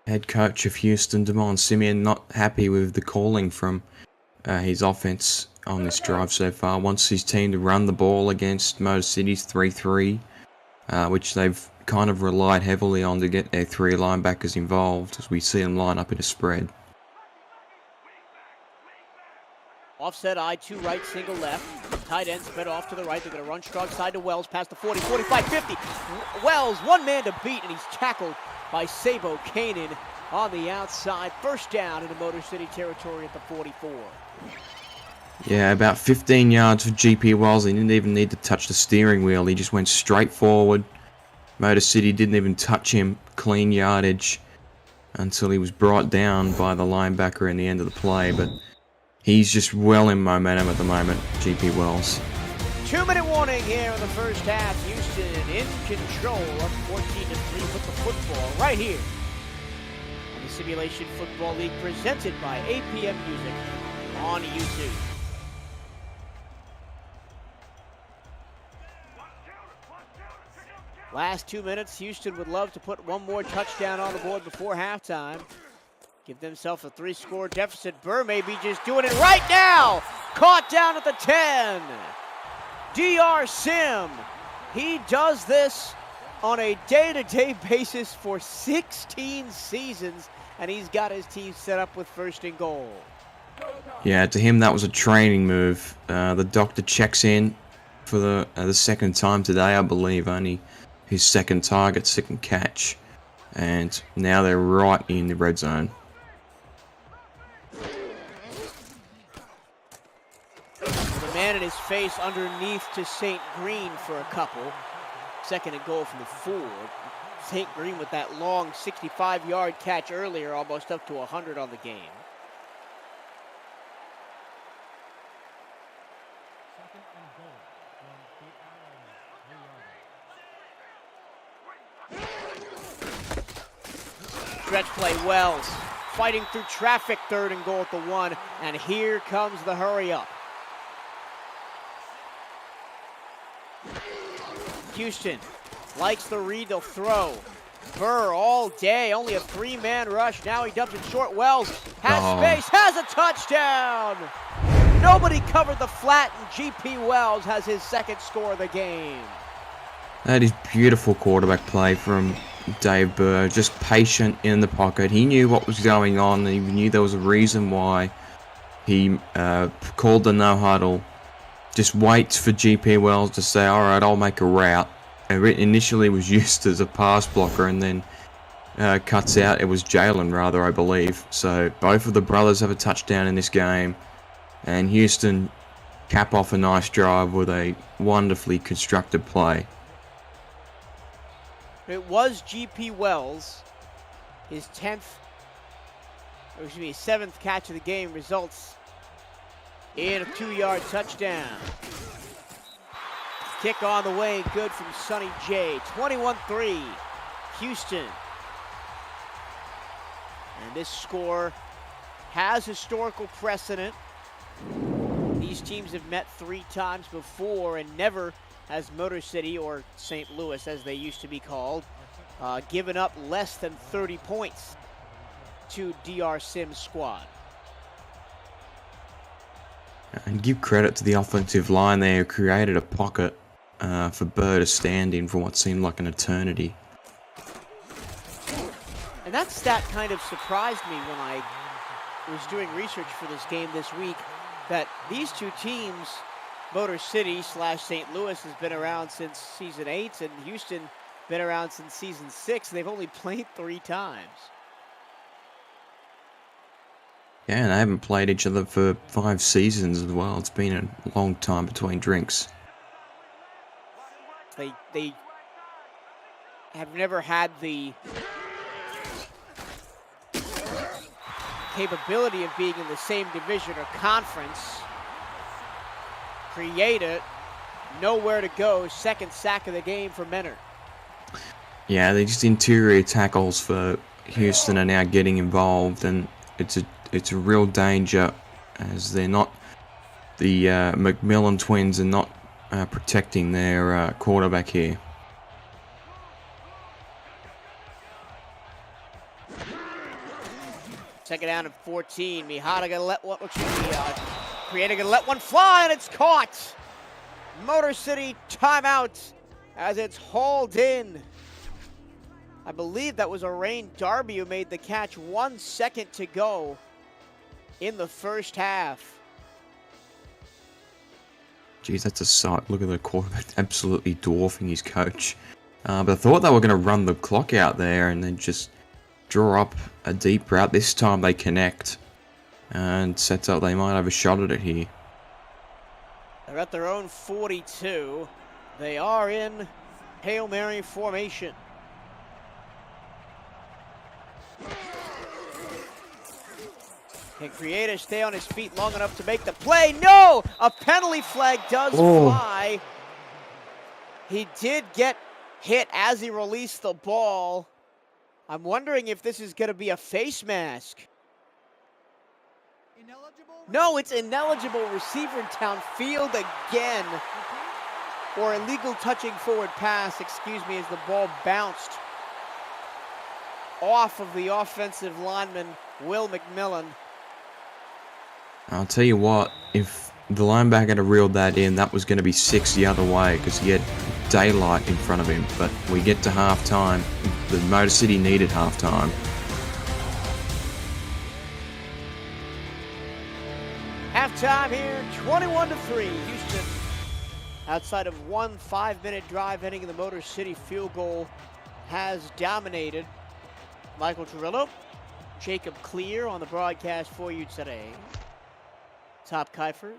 head coach of Houston, Damon Simeon, not happy with the calling from his offense on this drive so far. Wants his team to run the ball against Motor City's 3-3, which they've kind of relied heavily on to get their 3 linebackers involved, as we see them line up in a spread. Offset I, 2 right, single left. Tight end spread off to the right. They're going to run strong side to Wells, past the 40, 45, 50. Wells, 1 man to beat, and he's tackled by Sabo Kanan on the outside. 1st down into Motor City territory at the 44. Yeah, about 15 yards for GP Wells. He didn't even need to touch the steering wheel. He just went straight forward. Motor City didn't even touch him. Clean yardage until he was brought down by the linebacker in the end of the play. But he's just well in momentum at the moment, GP Wells. 2-minute warning here in the 1st half. Houston in control of 14-3 with the football right here on the Simulation Football League, presented by APM Music on YouTube. Last 2 minutes, Houston would love to put 1 more touchdown on the board before halftime. Give themselves a 3-score deficit. Burr may be just doing it right now. Caught down at the 10. DR Sim. He does this on a day-to-day basis for 16 seasons, and he's got his team set up with 1st and goal. Yeah, to him that was a training move. The doctor checks in for the 2nd time today, I believe. Only his 2nd target, 2nd catch. And now they're right in the red zone. The man in his face underneath to St. Green for a couple. 2nd and goal from the 4. St. Green with that long 65-yard catch earlier, almost up to 100 on the game. Stretch play, Wells fighting through traffic, 3rd and goal at the 1, and here comes the hurry up. Houston likes the read, they'll throw. Burr all day, only a 3-man rush. Now he dumps it short. Wells has space, has a touchdown. Nobody covered the flat, and GP Wells has his 2nd score of the game. That is beautiful quarterback play from Dave Burr. Just patient in the pocket. He knew what was going on. He knew there was a reason why he called the no huddle. Just waits for GP Wells to say, all right, I'll make a route. It initially was used as a pass blocker and then cuts out. It was Jalen, rather, I believe. So both of the brothers have a touchdown in this game. And Houston cap off a nice drive with a wonderfully constructed play. It was GP Wells. His 7th catch of the game results in a 2-yard touchdown. Kick on the way, good from Sonny J. 21-3, Houston. And this score has historical precedent. These teams have met 3 times before, and never has Motor City, or St. Louis as they used to be called, given up less than 30 points to DR Sim's squad. And give credit to the offensive line there, who created a pocket for Burr to stand in for what seemed like an eternity. And that stat kind of surprised me when I was doing research for this game this week, that these 2 teams, Motor City / St. Louis, has been around since season 8, and Houston been around since season 6. They've only played 3 times. Yeah, and they haven't played each other for 5 seasons as well. It's been a long time between drinks. They have never had the capability of being in the same division or conference. Create it, nowhere to go. Second sack of the game for Menor. Yeah, they just interior tackles for Houston are now getting involved, and it's a real danger as they're not the McMillan twins are not protecting their quarterback here. Second down and 14. Mihata gonna let one, Creator gonna let one fly, and it's caught. Motor City timeout as it's hauled in. I believe that was a Rain Darby who made the catch. 1 second to go in the first half. Geez, that's a sight. Look at the quarterback absolutely dwarfing his coach. But I thought they were going to run the clock out there and then just draw up a deep route. This time they connect and sets up. They might have a shot at it here. They're at their own 42. They are in Hail Mary formation. Can Creator stay on his feet long enough to make the play? No! A penalty flag does fly. He did get hit as he released the ball. I'm wondering if this is going to be a face mask. No, it's ineligible. Receiver downfield again. Or illegal touching forward pass, excuse me, as the ball bounced off of the offensive lineman, Will McMillan. I'll tell you what, if the linebacker had reeled that in, that was going to be 6 the other way because he had daylight in front of him. But we get to halftime. The Motor City needed halftime. Halftime here, 21-3. Houston, outside of one 5-minute drive heading in the Motor City field goal, has dominated. Michael Torello, Jacob Clear on the broadcast for you today. Top Kiefer,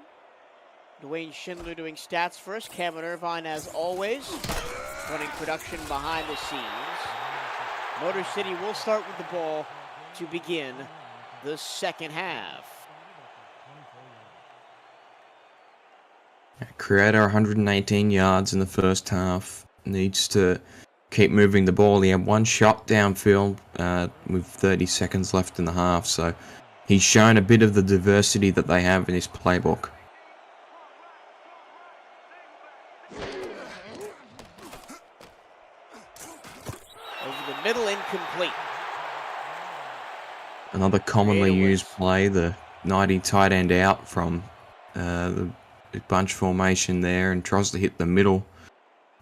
Dwayne Schindler doing stats for us. Cameron Irvine, as always, running production behind the scenes. Motor City will start with the ball to begin the second half. Creator 118 yards in the first half. Needs to keep moving the ball. He had one shot downfield with 30 seconds left in the half, so he's shown a bit of the diversity that they have in his playbook. Over the middle, incomplete. Another commonly used play, the 90 tight end out from the bunch formation there and tries to hit the middle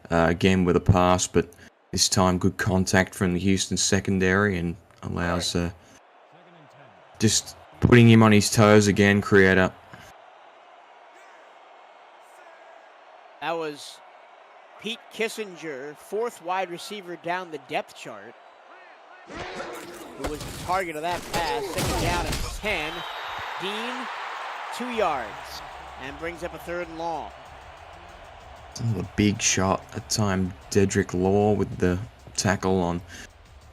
again with a pass, but this time good contact from the Houston secondary and allows just putting him on his toes again, Creator. That was Pete Kissinger, fourth wide receiver down the depth chart, who was the target of that pass. Second down and 10. Dean, 2 yards, and brings up a 3rd and long. Another big shot. At time, Dedrick Law with the tackle on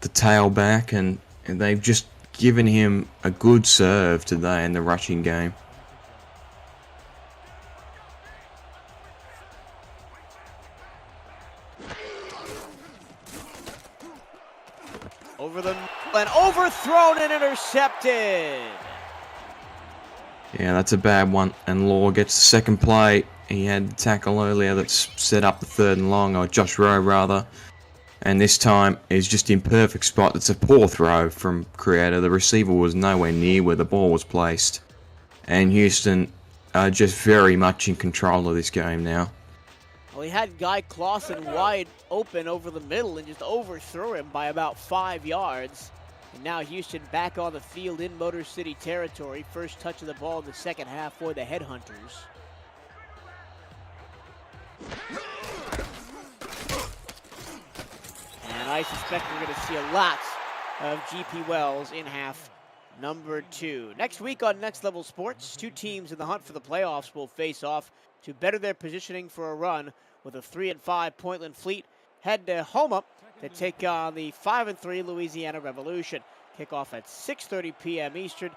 the tailback, and they've just given him a good serve today in the rushing game. Over the and overthrown and intercepted. Yeah, that's a bad one. And Law gets the second play. He had the tackle earlier that's set up the 3rd and long, or Josh Rowe rather. And this time is just in perfect spot. It's a poor throw from Creator. The receiver was nowhere near where the ball was placed. And Houston are just very much in control of this game now. Well, he had Guy Clausen wide open over the middle and just overthrew him by about 5 yards. And now Houston back on the field in Motor City territory. First touch of the ball in the second half for the Headhunters. And I suspect we're going to see a lot of GP Wells in half number 2. Next week on Next Level Sports, 2 teams in the hunt for the playoffs will face off to better their positioning for a run, with a 3-5 Portland Fleet head to Homa to take on the 5-3 Louisiana Revolution. Kickoff at 6:30 p.m. Eastern.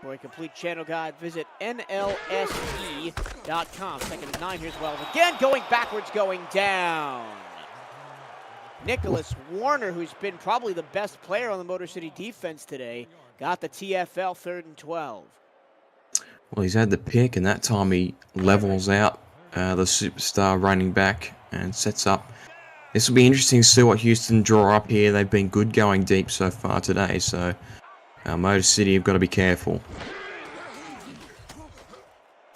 For a complete channel guide, visit NLSE.com. Second and 9, here's Wells again, going backwards, going down. Nicholas Warner, who's been probably the best player on the Motor City defense today, got the TFL 3rd and 12. Well, he's had the pick, and that time he levels out the superstar running back and sets up. This will be interesting to see what Houston draw up here. They've been good going deep so far today, so Motor City have got to be careful.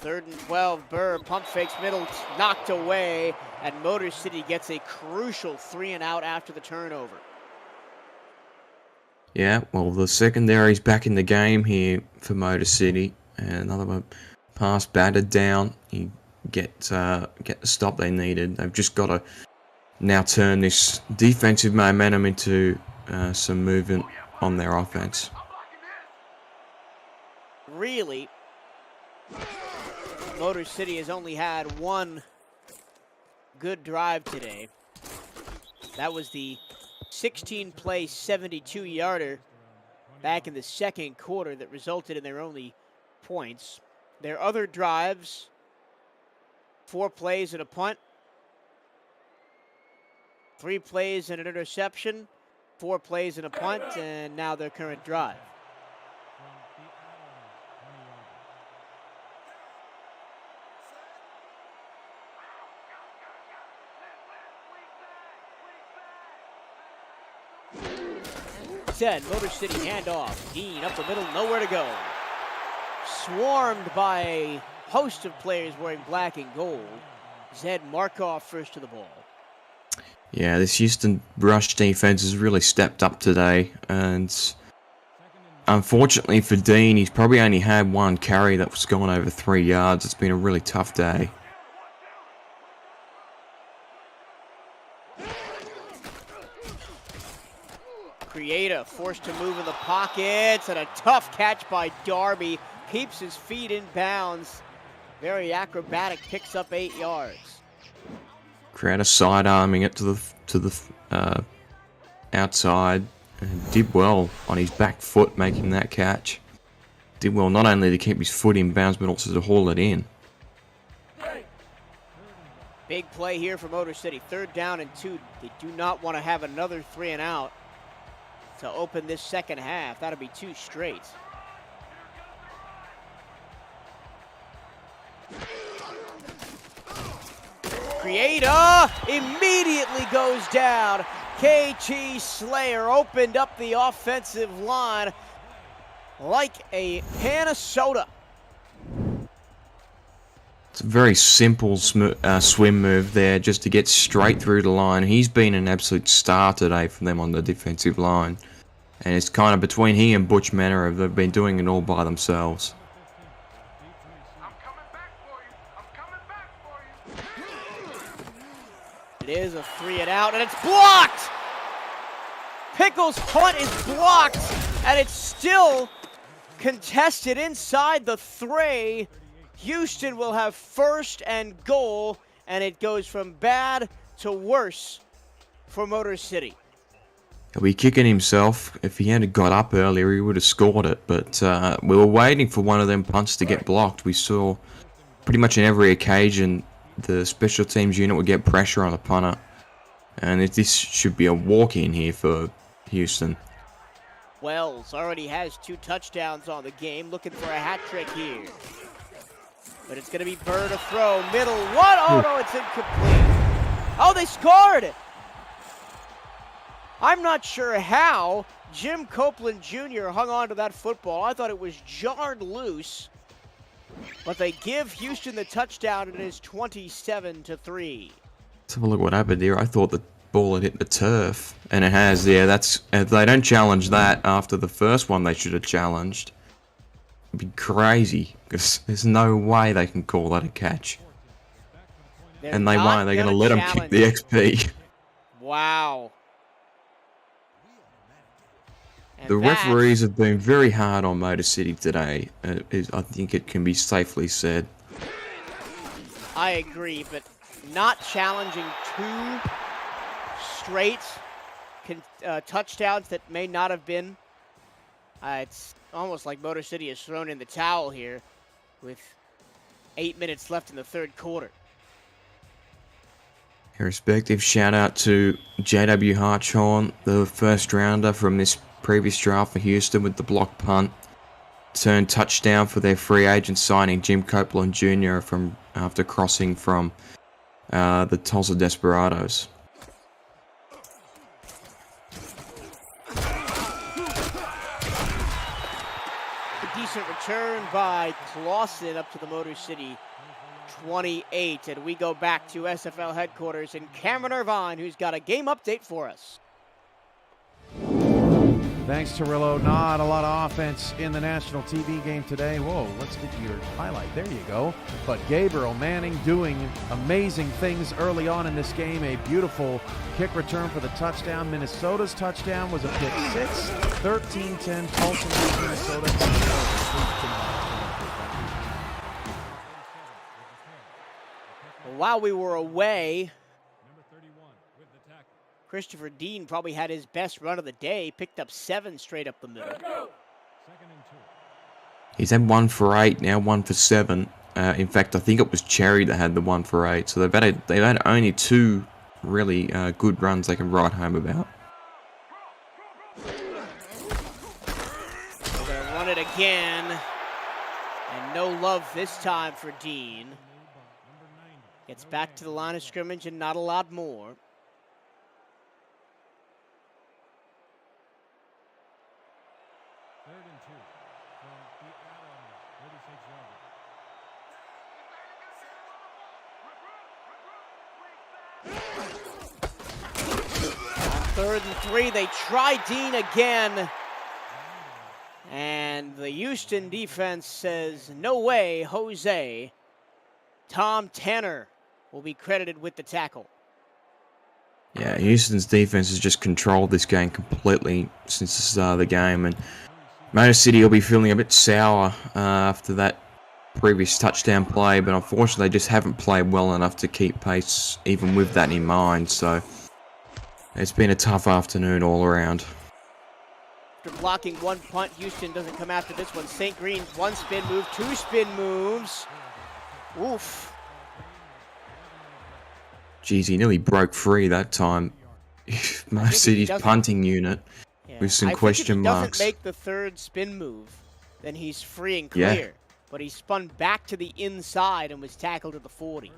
3rd and 12, Burr pump fakes middle, knocked away, and Motor City gets a crucial 3-and-out after the turnover. Yeah, well, the secondary's back in the game here for Motor City. And another one pass batted down. You get the stop they needed. They've just got to now turn this defensive momentum into some movement on their offense. Really, Motor City has only had one good drive today. That was the 16-play 72-yarder back in the second quarter that resulted in their only points. Their other drives, 4 plays and a punt, 3 plays and an interception, 4 plays and a punt, and now their current drive. Said Motor City handoff. Dean up the middle, nowhere to go. Swarmed by a host of players wearing black and gold. Zed Markov first to the ball. Yeah, this Houston rush defense has really stepped up today, and unfortunately for Dean, he's probably only had 1 carry that was gone over 3 yards. It's been a really tough day. Creator forced to move in the pockets, and a tough catch by Darby. Keeps his feet in bounds. Very acrobatic, picks up 8 yards. Creator sidearming it to the outside, and did well on his back foot making that catch. Did well not only to keep his foot in bounds, but also to haul it in. Big play here for Motor City. 3rd down and 2. They do not want to have another 3-and-out to open this second half. That'll be 2 straight. Creator immediately goes down. KT Slayer opened up the offensive line like a can of soda. It's a very simple swim move there just to get straight through the line. He's been an absolute star today for them on the defensive line. And it's kind of between he and Butch Manor, they've been doing it all by themselves. It is a 3-and-out, and it's blocked! Pickles' punt is blocked, and it's still contested inside the 3. Houston will have 1st and goal, and it goes from bad to worse for Motor City. He'll be kicking himself. If he hadn't got up earlier, he would have scored it. But we were waiting for one of them punts to get blocked. We saw pretty much on every occasion the special teams unit would get pressure on the punter. And this should be a walk-in here for Houston. Wells already has 2 touchdowns on the game, looking for a hat trick here. But it's going to be Burr to throw. Middle, what? Oh, no, it's incomplete. Oh, they scored! I'm not sure how Jim Copeland Jr. hung on to that football. I thought it was jarred loose. But they give Houston the touchdown, and it is 27-3. Let's have a look what happened here. I thought the ball had hit the turf, and it has. Yeah, that's. If they don't challenge that after the first one, they should have challenged. It'd be crazy because there's no way they can call that a catch. And they won't. They're going to let them kick the XP. Wow. And The that, referees have been very hard on Motor City today. I think it can be safely said. I agree, but not challenging two straight touchdowns that may not have been. It's almost like Motor City has thrown in the towel here with 8 minutes left in the third quarter. A respective shout out to JW Hartshorn, the first rounder from this previous draft for Houston with the block punt. Turned touchdown for their free agent signing Jim Copeland Jr. from after crossing from the Tulsa Desperados. A decent return by Clausen up to the Motor City 28, and we go back to SFL headquarters in Cameron Irvine, who's got a game update for us. Thanks, Torillo. Not a lot of offense in the national TV game today. Whoa, let's get your highlight. There you go. But Gabriel Manning doing amazing things early on in this game. A beautiful kick return for the touchdown. Minnesota's touchdown was a pick six. 13-10, Tulsa leads Minnesota. While we were away, Christopher Dean probably had his best run of the day, picked up 7 straight up the middle. He's had 1 for 8, now 1 for 7. In fact, I think it was Cherry that had the 1 for 8. So they've had only 2 really good runs they can write home about. They're going to run it again, and no love this time for Dean. Gets back to the line of scrimmage and not a lot more. On 3rd and 3, they try Dean again. And the Houston defense says, no way, Jose. Tom Tanner will be credited with the tackle. Yeah, Houston's defense has just controlled this game completely since the start of the game, and Motor City will be feeling a bit sour after that previous touchdown play, but unfortunately they just haven't played well enough to keep pace even with that in mind, so it's been a tough afternoon all around. After blocking 1 punt, Houston doesn't come after this one. St. Green, 1 spin move, 2 spin moves. Oof. Jeez, he nearly broke free that time. Motor City's punting unit with some question marks. If he doesn't make the 3rd spin move, then he's free and clear. Yeah. But he spun back to the inside and was tackled at the 40.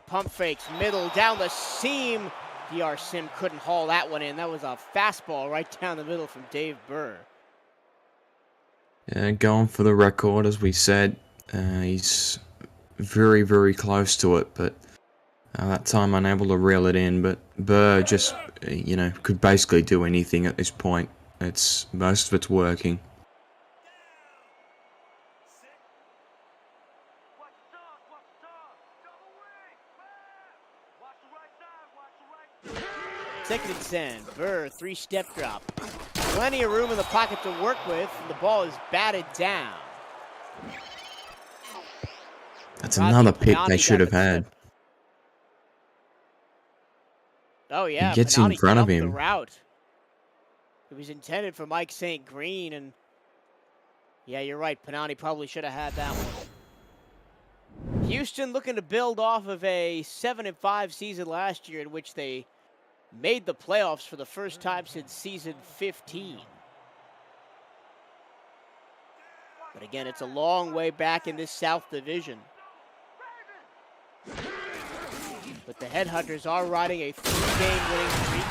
Pump fakes, middle, down the seam. DR Sim couldn't haul that one in. That was a fastball right down the middle from Dave Burr. Yeah, going for the record, as we said. He's very, very close to it, but that time unable to reel it in. But Burr just, could basically do anything at this point. Most of it's working. Second and 10, Burr, 3-step drop. Plenty of room in the pocket to work with, and the ball is batted down. That's another pick they should have had. Oh yeah, he gets in front of him. The route. It was intended for Mike St. Green, and yeah, you're right. Panani probably should have had that one. Houston looking to build off of a 7-5 season last year in which they made the playoffs for the first time since season 15. But again, it's a long way back in this South Division. But the Headhunters are riding a 3-game winning streak.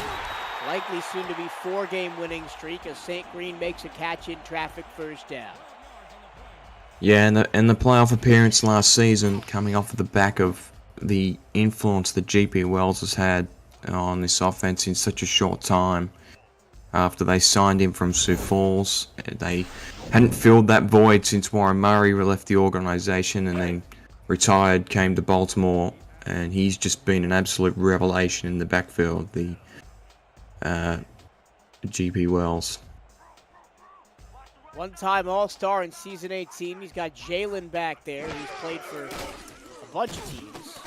Likely soon to be 4-game winning streak as St. Green makes a catch in traffic first down. Yeah, and the playoff appearance last season, coming off of the back of the influence that GP Wells has had on this offense in such a short time. after they signed him from Sioux Falls. They hadn't filled that void since Warren Murray left the organisation and then retired, came to Baltimore, and he's just been an absolute revelation in the backfield, the GP Wells. One-time All-Star in Season 18. He's got Jalen back there. He's played for a bunch of teams.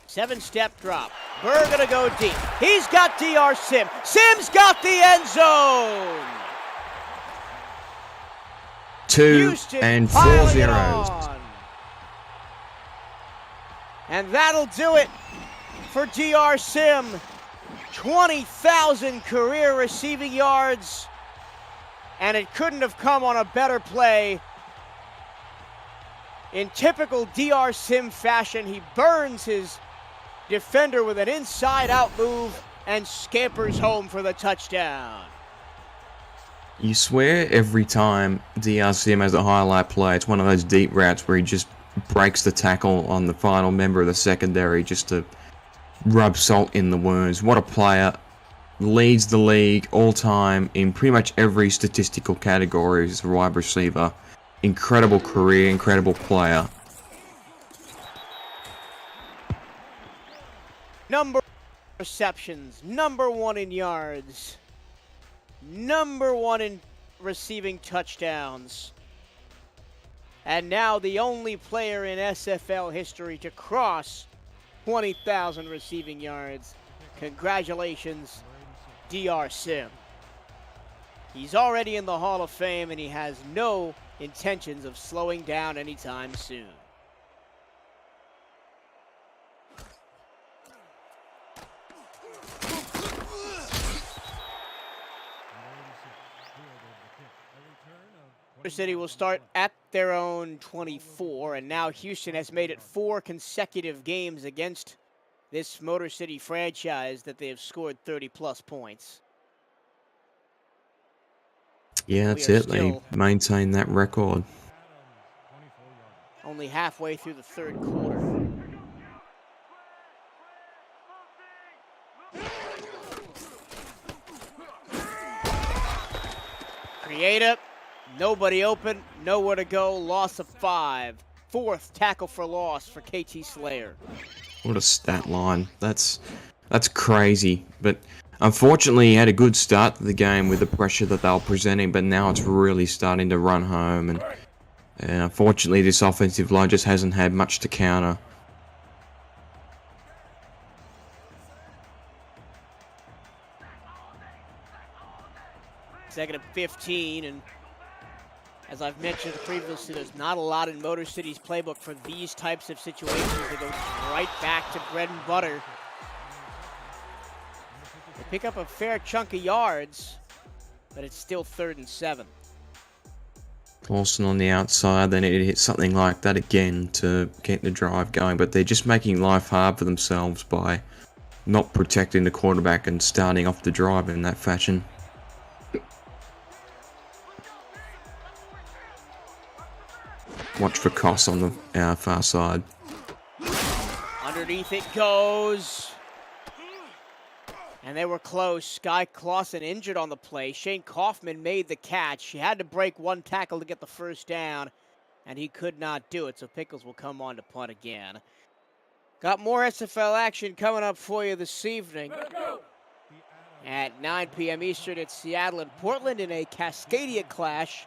7-step drop. Burr gonna go deep. He's got DR Sim. Sim's got the end zone. 2 Houston and 4 piling it zeros. on. And that'll do it for DR Sim. 20,000 career receiving yards. And it couldn't have come on a better play. In typical DR Sim fashion, he burns his defender with an inside-out move and scampers home for the touchdown. You swear every time DR Sim has a highlight play, it's one of those deep routes where he just breaks the tackle on the final member of the secondary just to rub salt in the wounds. What a player. Leads the league all-time in pretty much every statistical category as a wide receiver. Incredible career, incredible player. Number receptions, number 1 in yards, number 1 in receiving touchdowns. And now the only player in SFL history to cross 20,000 receiving yards. Congratulations, DR Sim. He's already in the Hall of Fame and he has no intentions of slowing down anytime soon. City will start at their own 24, and now Houston has made it 4 consecutive games against this Motor City franchise that they have scored 30-plus points. Yeah, that's it. They maintain that record. Only halfway through the third quarter. Creative. Nobody open, nowhere to go, loss of 5. 4th tackle for loss for KT Slayer. What a stat line. That's crazy. But unfortunately, he had a good start to the game with the pressure that they were presenting, but now it's really starting to run home. And unfortunately, this offensive line just hasn't had much to counter. Second and 15, and as I've mentioned previously, there's not a lot in Motor City's playbook for these types of situations. They go right back to bread and butter. They pick up a fair chunk of yards, but it's still 3rd and 7. Clausen on the outside, they need to hit something like that again to get the drive going, but they're just making life hard for themselves by not protecting the quarterback and starting off the drive in that fashion. Watch for Koss on the far side. Underneath it goes. And they were close. Sky Clausen injured on the play. Shane Kaufman made the catch. He had to break 1 tackle to get the first down, and he could not do it, so Pickles will come on to punt again. Got more SFL action coming up for you this evening. At 9 p.m. Eastern, it's Seattle and Portland in a Cascadia clash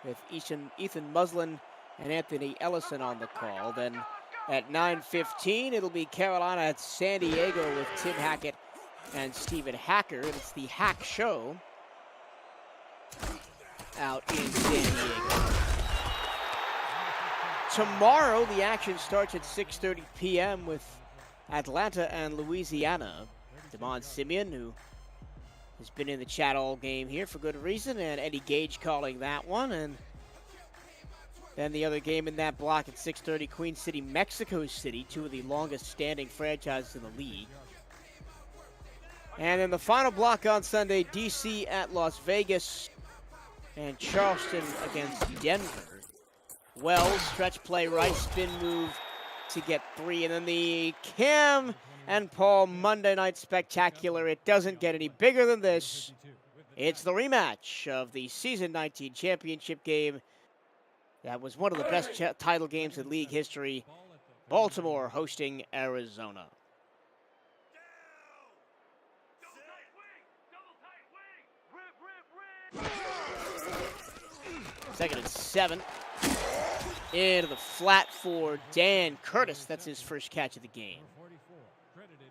with Ethan Muslin and Anthony Ellison on the call. Then at 9:15, it'll be Carolina at San Diego with Tim Hackett and Stephen Hacker. It's the Hack Show out in San Diego. Tomorrow, the action starts at 6:30 p.m. with Atlanta and Louisiana. Damon Simeon, who has been in the chat all game here for good reason, and Eddie Gage calling that one. And then the other game in that block at 6:30, Queen City, Mexico City, 2 of the longest standing franchises in the league. And then the final block on Sunday, DC at Las Vegas and Charleston against Denver. Wells, stretch play, right spin move to get 3. And then the Cam and Paul Monday Night Spectacular. It doesn't get any bigger than this. It's the rematch of the Season 19 championship game. That was one of the best title games in league history. Baltimore hosting Arizona. Second and 7. Into the flat for Dan Curtis. That's his first catch of the game.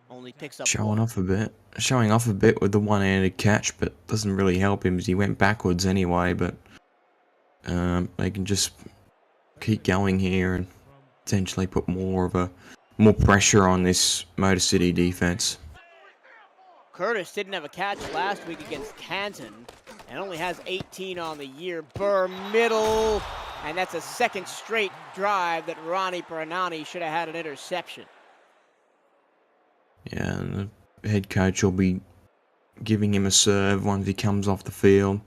Only picks up Showing one. off a bit with the one-handed catch, but doesn't really help him as he went backwards anyway. But they can just keep going here and potentially put more pressure on this Motor City defense. Curtis didn't have a catch last week against Canton and only has 18 on the year. Burr middle, and that's a second straight drive that Ronnie Pranani should have had an interception. Yeah, and the head coach will be giving him a serve once he comes off the field.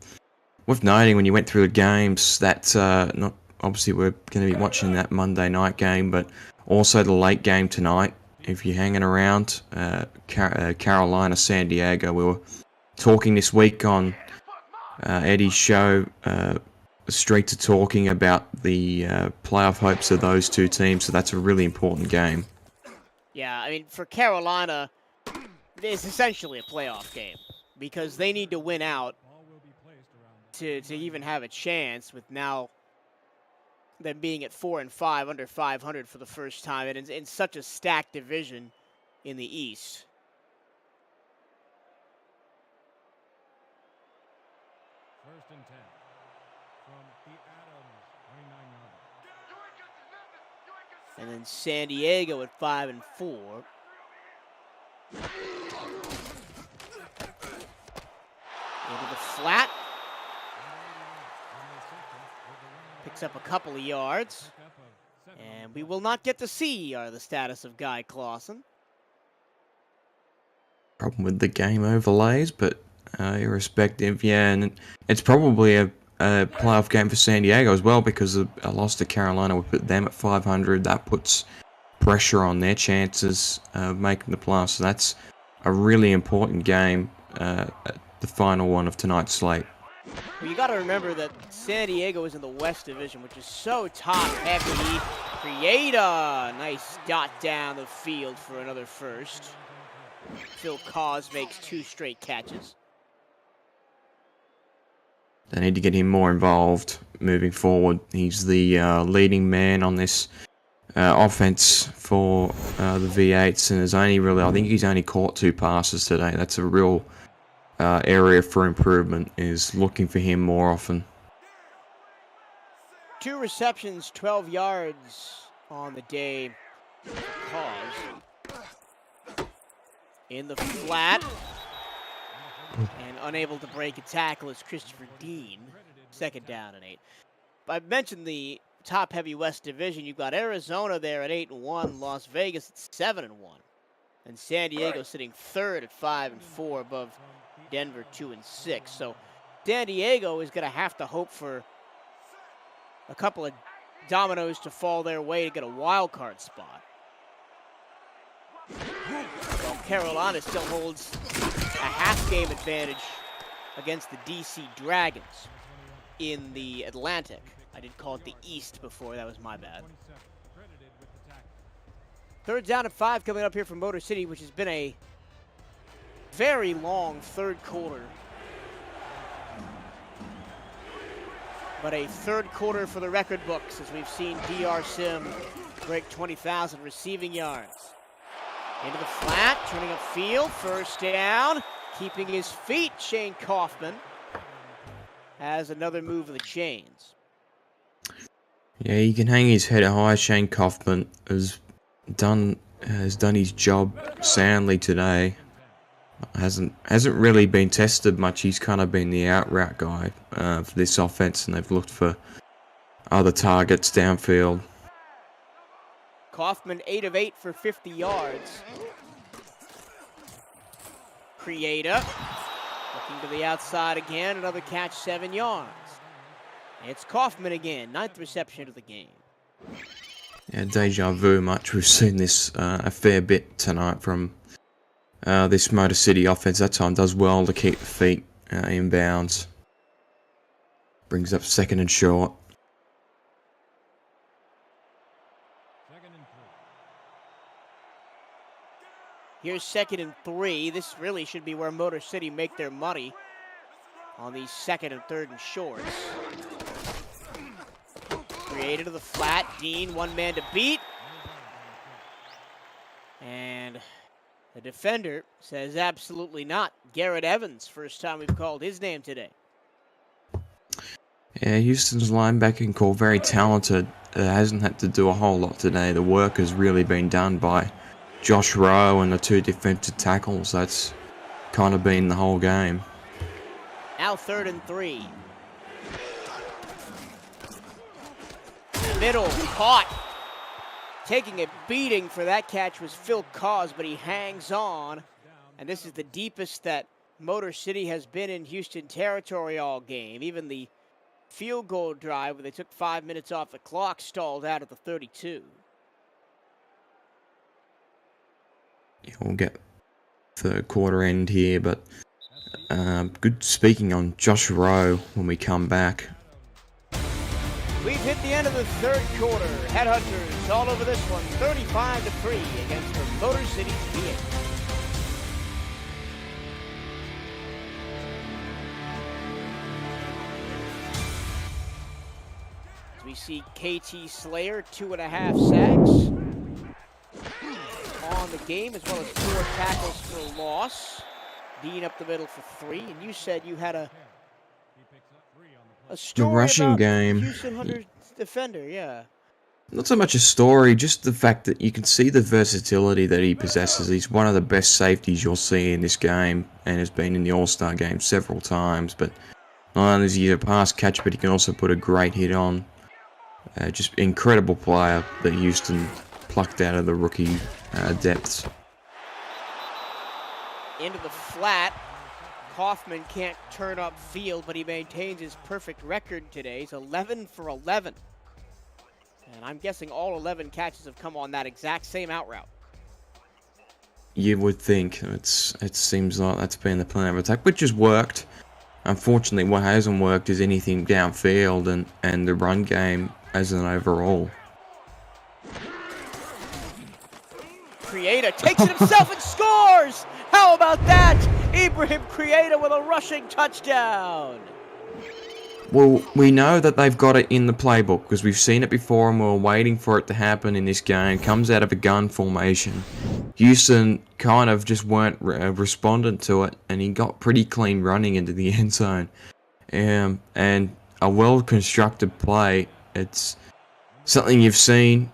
Worth noting when you went through the games that not obviously we're going to be watching that Monday night game, but also the late game tonight. If you're hanging around, Carolina, San Diego, we were talking this week on Eddie's show, Street to Talking, about the playoff hopes of those two teams, so that's a really important game. Yeah, I mean, for Carolina, it's essentially a playoff game because they need to win out to even have a chance, with now them being at 4-5, under 500 for the first time, and in such a stacked division in the East. First and 10 from the Adams 29-yard. And then San Diego at 5-4. Into the flat. Picks up a couple of yards. And we will not get to see the status of Guy Clausen. Problem with the game overlays, but irrespective, yeah, and it's probably a playoff game for San Diego as well, because a loss to Carolina would put them at 500. That puts pressure on their chances of making the playoffs. So that's a really important game, the final one of tonight's slate. Well, you got to remember that San Diego is in the West Division, which is so top-heavy. Create a nice dot down the field for another first. Phil Cause makes 2 straight catches. They need to get him more involved moving forward. He's the leading man on this offense for the V8s, and I think he's only caught 2 passes today. That's a real area for improvement, is looking for him more often. 2 receptions, 12 yards on the day for Cause. In the flat. And unable to break a tackle is Christopher Dean. Second down and 8. I mentioned the top-heavy West Division. You've got Arizona there at 8-1, Las Vegas at 7-1, and San Diego sitting third at 5-4, above Denver 2-6. So San Diego is going to have to hope for a couple of dominoes to fall their way to get a wild card spot. Well, Carolina still holds a half-game advantage against the DC Dragons in the Atlantic. I did call it the East before. That was my bad. Third down and 5 coming up here from Motor City, which has been a very long third quarter. But a third quarter for the record books, as we've seen DR Sim break 20,000 receiving yards. Into the flat, turning upfield, first down. Keeping his feet, Shane Kaufman has another move of the chains. Yeah, he can hang his head high. Shane Kaufman has done his job soundly today. Hasn't really been tested much. He's kind of been the out route guy for this offense, and they've looked for other targets downfield. Kaufman 8 of 8 for 50 yards. Creator looking to the outside again, another catch, 7 yards. It's Kaufman again, 9th reception of the game. Yeah, deja vu much. We've seen this a fair bit tonight from this Motor City offense. That time does well to keep the feet inbounds. Brings up 2nd and short. Here's 2nd and 3. This really should be where Motor City make their money on these 2nd and 3rd and shorts. Created to the flat. Dean, one man to beat. And the defender says absolutely not. Garrett Evans, first time we've called his name today. Yeah, Houston's linebacking core, very talented. Hasn't had to do a whole lot today. The work has really been done by Josh Rowe and the 2 defensive tackles. That's kind of been the whole game. Now 3rd and 3. Middle, caught. Taking a beating for that catch was Phil Cause, but he hangs on. And this is the deepest that Motor City has been in Houston territory all game. Even the field goal drive, where they took 5 minutes off the clock, stalled out at the 32. Yeah, we'll get the quarter end here, but good speaking on Josh Rowe when we come back. We've hit the end of the 3rd quarter. Headhunters all over this one, 35-3 against the Motor City V8. As we see KT Slayer, 2.5 sacks on the game, as well as 4 tackles for loss. Dean up the middle for 3, and you said you had a story the rushing about game. Houston Hunter defender, yeah. Not so much a story, just the fact that you can see the versatility that he possesses. He's one of the best safeties you'll see in this game, and has been in the All-Star game several times. But not only is he a pass catch, but he can also put a great hit on. Just incredible player that Houston plucked out of the rookie depths. Into the flat. Kaufman can't turn up field, but he maintains his perfect record today. He's 11 for 11. And I'm guessing all 11 catches have come on that exact same out route. You would think. It seems like that's been the plan of attack, which has worked. Unfortunately, what hasn't worked is anything downfield and the run game as an overall. Creator takes it himself and scores! How about that? Ibrahim Creator with a rushing touchdown. Well, we know that they've got it in the playbook because we've seen it before and we're waiting for it to happen in this game. Comes out of a gun formation. Houston kind of just weren't respondent to it, and he got pretty clean running into the end zone. And a well-constructed play. It's something you've seen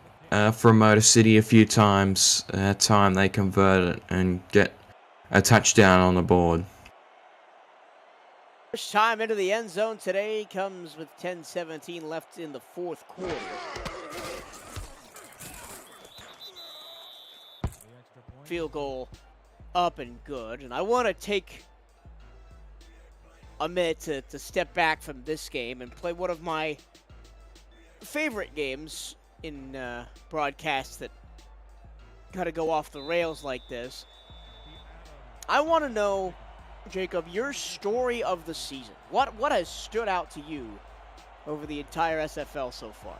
from Motor City a few times. Time they convert it and get a touchdown on the board. First time into the end zone today comes with 10:17 left in the 4th quarter. Field goal up and good. And I want to take a minute to step back from this game and play one of my favorite games in broadcasts that gotta go off the rails like this. I want to know, Jacob, your story of the season. What has stood out to you over the entire SFL so far?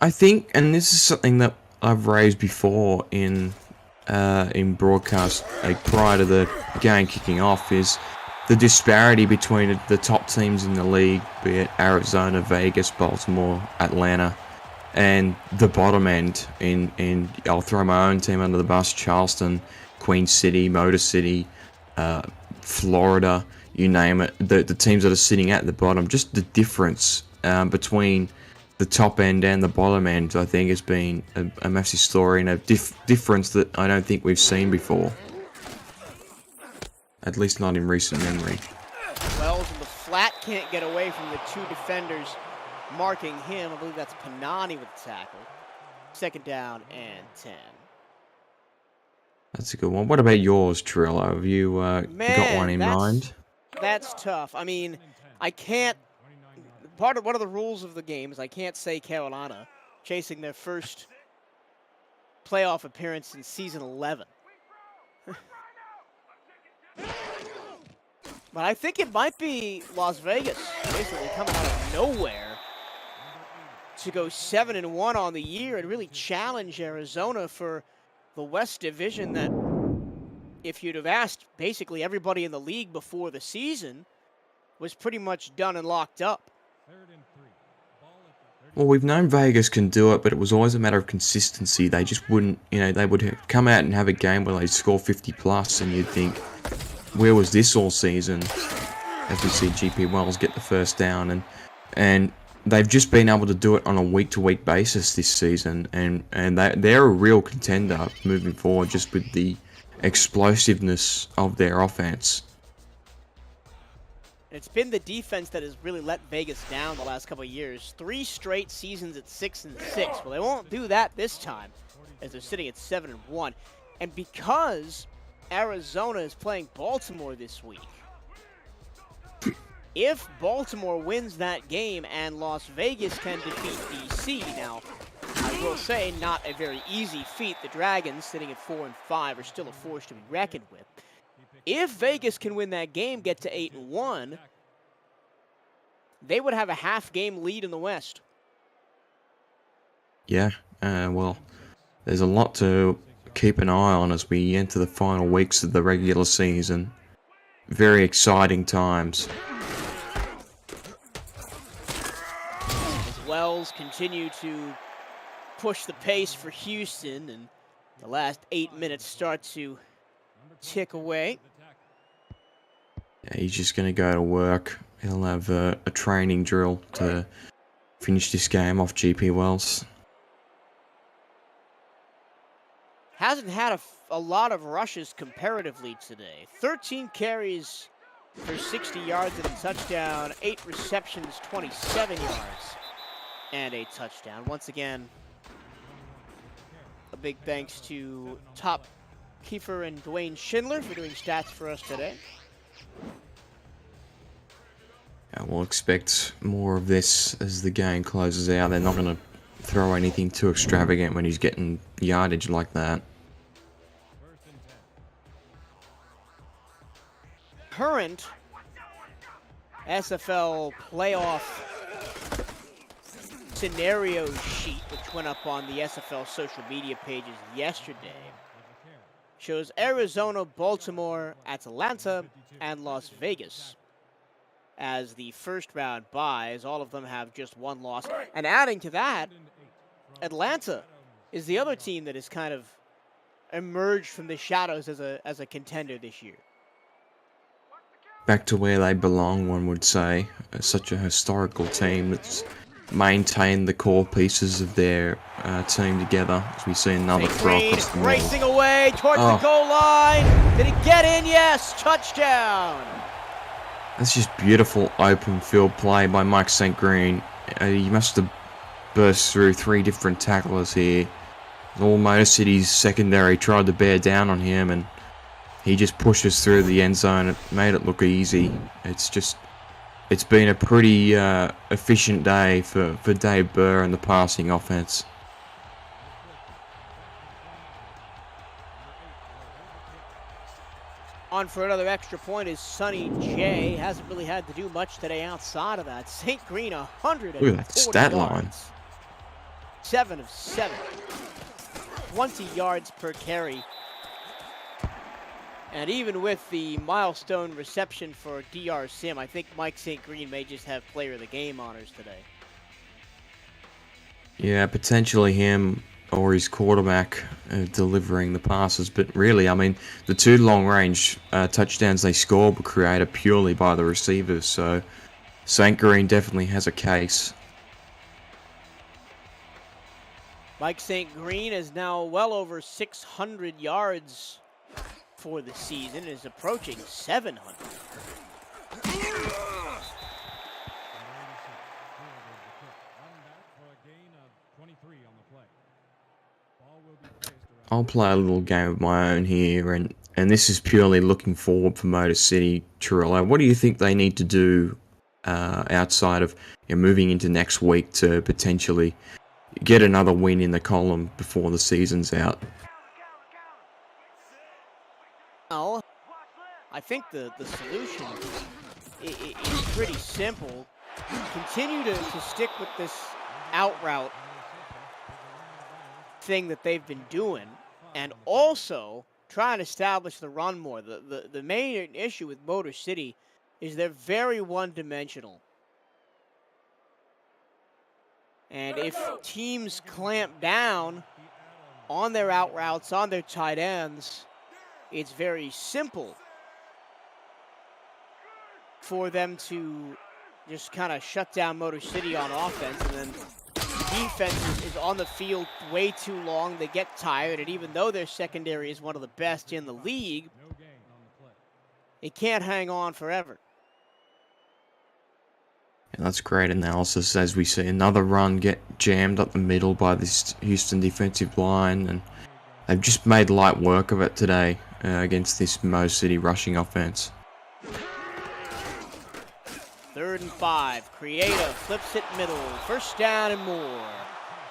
I think, and this is something that I've raised before in broadcast, like prior to the game kicking off, is the disparity between the top teams in the league, be it Arizona, Vegas, Baltimore, Atlanta, and the bottom end. In I'll throw my own team under the bus: Charleston, Queen City, Motor City, Florida, you name it. The teams that are sitting at the bottom, just the difference between the top end and the bottom end, I think, has been a massive story and a difference that I don't think we've seen before. At least not in recent memory. Wells in the flat, can't get away from the 2 defenders marking him. I believe that's Panani with the tackle. 2nd down and 10. That's a good one. What about yours, Trillo? Have you got one in mind? That's tough. I mean, I can't. One of the rules of the game is I can't say Carolina chasing their first playoff appearance in season 11. But I think it might be Las Vegas basically coming out of nowhere to go 7-1 on the year and really challenge Arizona for the West Division that, if you'd have asked basically everybody in the league before the season, was pretty much done and locked up. Well, we've known Vegas can do it, but it was always a matter of consistency. They just wouldn't, they would come out and have a game where they'd score 50 plus, and you'd think, where was this all season? As we see GP Wells get the first down, and they've just been able to do it on a week-to-week basis this season, and they're a real contender moving forward, just with the explosiveness of their offense. It's been the defense that has really let Vegas down the last couple of years. 3 straight seasons at 6-6. Well, they won't do that this time, as they're sitting at 7-1. And because Arizona is playing Baltimore this week, if Baltimore wins that game and Las Vegas can defeat DC, now, I will say, not a very easy feat. The Dragons, sitting at 4-5, are still a force to be reckoned with. If Vegas can win that game, get to 8-1, they would have a half-game lead in the West. Yeah, well, there's a lot to keep an eye on as we enter the final weeks of the regular season. Very exciting times. As Wells continue to push the pace for Houston, and the last 8 minutes start to tick away. Yeah, he's just going to go to work. He'll have a training drill to finish this game off GP Wells. Hasn't had a lot of rushes comparatively today. 13 carries for 60 yards and a touchdown. 8 receptions, 27 yards, and a touchdown. Once again, a big thanks to Top Kiefer and Dwayne Schindler for doing stats for us today. Yeah, we'll expect more of this as the game closes out. They're not going to throw anything too extravagant when he's getting yardage like that. Current SFL playoff scenario sheet, which went up on the SFL social media pages yesterday, shows Arizona, Baltimore, Atlanta, and Las Vegas as the first round buys. All of them have just 1 loss. And adding to that, Atlanta is the other team that has kind of emerged from the shadows as a contender this year. Back to where they belong, one would say. Such a historical team that's maintained the core pieces of their team together. As we see another throw across the middle. Racing away towards the goal line. Did it get in? Yes, touchdown. That's just beautiful open field play by Mike St. Green. He must have burst through 3 different tacklers here. All Motor City's secondary tried to bear down on him, and he just pushes through the end zone. It made it look easy. It's been a pretty efficient day for Dave Burr and the passing offense. On for another extra point is Sonny J. Hasn't really had to do much today outside of that. St. Green, 140 Look at that stat line. 7 of 7. 20 yards per carry. And even with the milestone reception for DR Sim, I think Mike St. Green may just have player of the game honors today. Yeah, potentially him or his quarterback delivering the passes. But really, I mean, the 2 long-range touchdowns they scored were created purely by the receivers. So St. Green definitely has a case. Mike St. Green is now well over 600 yards for the season, is approaching 700. I'll play a little game of my own here, and this is purely looking forward for Motor City. Chirillo, what do you think they need to do outside of moving into next week to potentially get another win in the column before the season's out? Well, I think the solution is pretty simple. Continue to stick with this out route thing that they've been doing, and also try and establish the run more. The main issue with Motor City is they're very one-dimensional. And if teams clamp down on their out routes, on their tight ends, it's very simple for them to just kind of shut down Motor City on offense, and then defense is on the field way too long. They get tired, and even though their secondary is one of the best in the league, it can't hang on forever. Yeah, that's great analysis as we see another run get jammed up the middle by this Houston defensive line, and they've just made light work of it today against this Mo City rushing offense. 3rd and 5. Creator flips it middle. First down and more.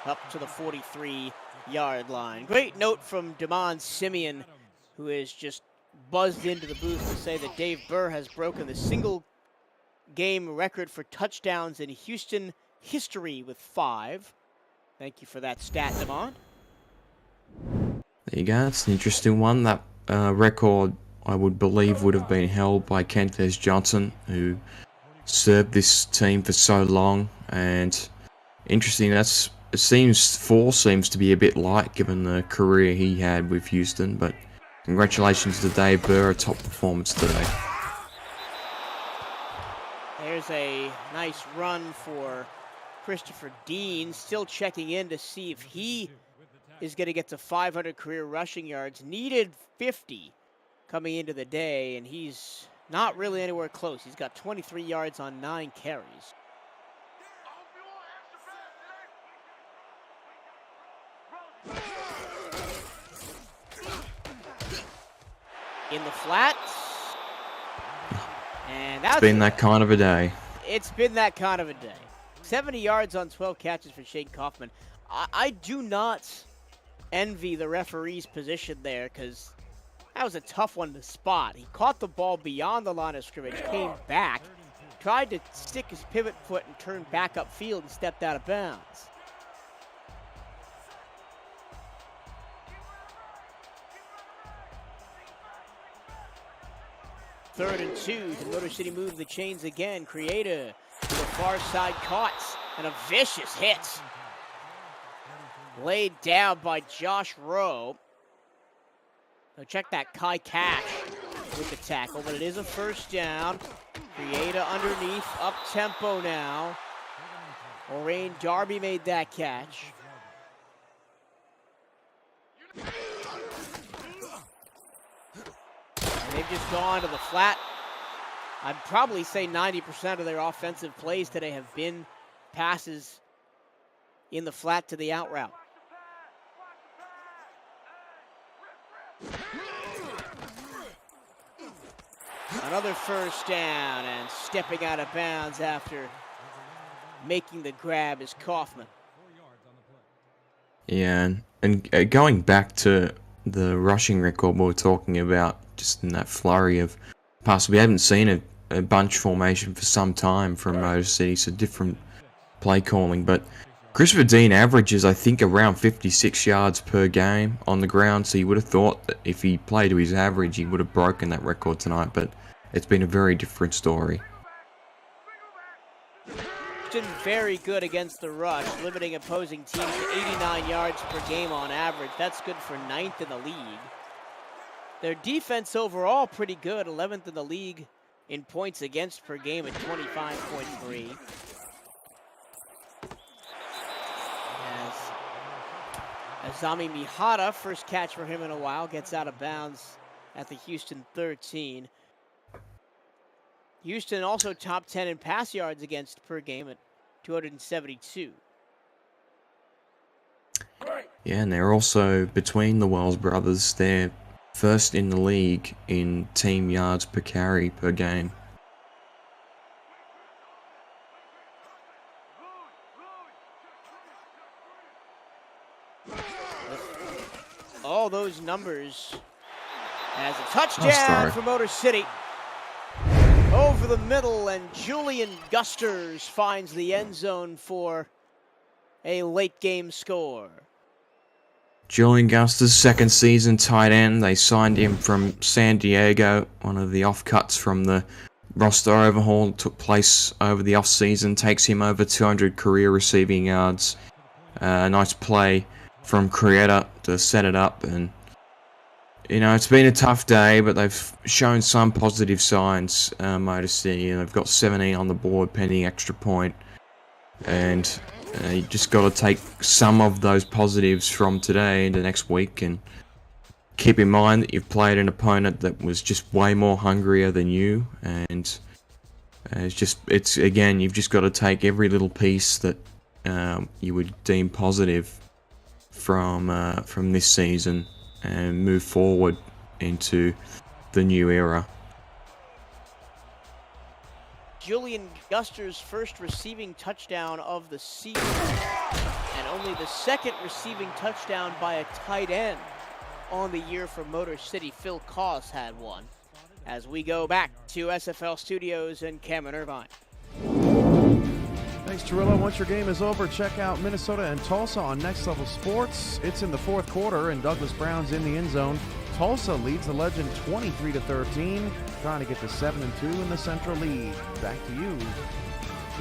Up to the 43-yard line. Great note from Damon Simeon, who has just buzzed into the booth to say that Dave Burr has broken the single game record for touchdowns in Houston history with 5. Thank you for that stat, Damon. There you go. It's an interesting one. That record, I would believe, would have been held by Kentez Johnson, who served this team for so long. And interesting, it seems 4 seems to be a bit light given the career he had with Houston. But congratulations to Dave Burr, a top performance today. There's a nice run for Christopher Dean, still checking in to see if he is going to get to 500 career rushing yards. Needed 50 coming into the day, and he's not really anywhere close. He's got 23 yards on 9 carries. In the flat. And that's It's been that kind of a day. It's been that kind of a day. 70 yards on 12 catches for Shane Kaufman. I do not envy the referee's position there, because that was a tough one to spot. He caught the ball beyond the line of scrimmage, came back, tried to stick his pivot foot and turn back upfield and stepped out of bounds. Third and 2. Can Motor City move the chains again? Creator to the far side, caught, and a vicious hit. Laid down by Josh Rowe. Now check that Kai Cash with the tackle, but it is a first down. Creator underneath, up tempo now. Orain Darby made that catch. And they've just gone to the flat. I'd probably say 90% of their offensive plays today have been passes in the flat to the out route. Another first down, and stepping out of bounds after making the grab is Kaufman. Yeah, and going back to the rushing record we were talking about, just in that flurry of passes, we haven't seen a bunch formation for some time from Motor City, so different play calling. But Christopher Dean averages, I think, around 56 yards per game on the ground, so you would have thought that if he played to his average, he would have broken that record tonight, but it's been a very different story. Been very good against the rush, limiting opposing teams to 89 yards per game on average. That's good for 9th in the league. Their defense overall pretty good, 11th in the league in points against per game at 25.3. As Azami Mihata, first catch for him in a while, gets out of bounds at the Houston 13. Houston also top 10 in pass yards against per game at 272. Yeah, and they're also, between the Wells brothers, they're first in the league in team yards per carry per game. All those numbers As a touchdown for Motor City. Over the middle, and Julian Gusters finds the end zone for a late game score. Julian Gusters, second season tight end. They signed him from San Diego, one of the offcuts from the roster overhaul that took place over the off-season. Takes him over 200 career receiving yards. Nice play from Creator to set it up, and it's been a tough day, but they've shown some positive signs, Motor City. They've got 17 on the board pending extra point, and you just got to take some of those positives from today into next week, and keep in mind that you've played an opponent that was just way more hungrier than you, and you've just got to take every little piece that you would deem positive from this season and move forward into the new era. Julian Gusters' first receiving touchdown of the season, and only the second receiving touchdown by a tight end on the year for Motor City. Phil Koss had one. As we go back to SFL Studios in Cameron Irvine. Thanks, Cirillo. Once your game is over, check out Minnesota and Tulsa on Next Level Sports. It's in the fourth quarter, and Douglas Brown's in the end zone. Tulsa leads the Legend 23-13, trying to get to 7-2 in the Central League. Back to you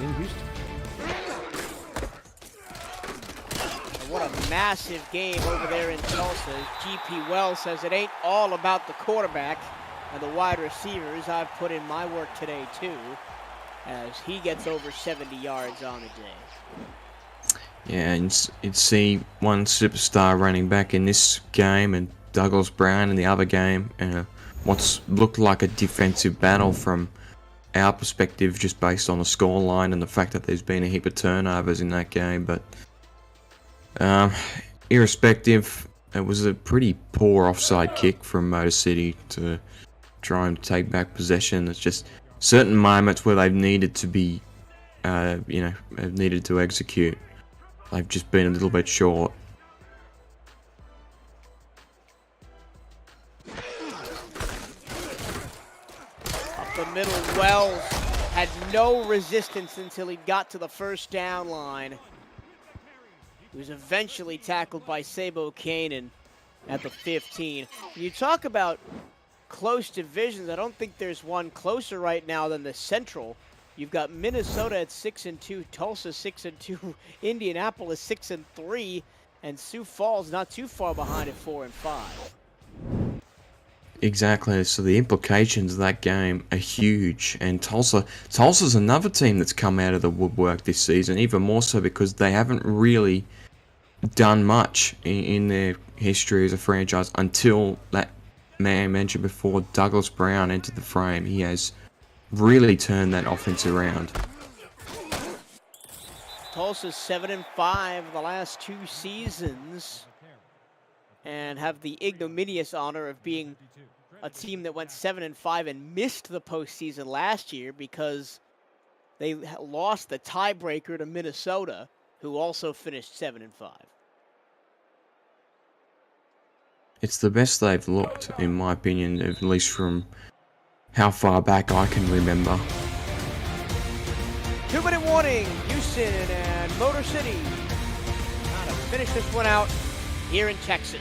in Houston. What a massive game over there in Tulsa. GP Wells says it ain't all about the quarterback and the wide receivers. I've put in my work today, too, as he gets over 70 yards on the day. Yeah, and you'd see one superstar running back in this game and Douglas Brown in the other game. What's looked like a defensive battle from our perspective, just based on the scoreline and the fact that there's been a heap of turnovers in that game. But irrespective, it was a pretty poor offside kick from Motor City to try and take back possession. It's just certain moments where they've needed to be, needed to execute. They've just been a little bit short. Up the middle, Wells had no resistance until he got to the first down line. He was eventually tackled by Sabo Kanan at the 15. You talk about close divisions. I don't think there's one closer right now than the Central. You've got Minnesota at 6-2, Tulsa 6-2, Indianapolis 6-3, and Sioux Falls not too far behind at 4-5. Exactly. So the implications of that game are huge, and Tulsa's another team that's come out of the woodwork this season, even more so because they haven't really done much in their history as a franchise until that man mentioned before, Douglas Brown, entered the frame. He has really turned that offense around. Tulsa's 7-5 the last two seasons, and have the ignominious honor of being a team that went 7-5 and missed the postseason last year because they lost the tiebreaker to Minnesota, who also finished 7-5. It's the best they've looked, in my opinion, at least from how far back I can remember. 2-minute warning, Houston and Motor City trying to finish this one out here in Texas.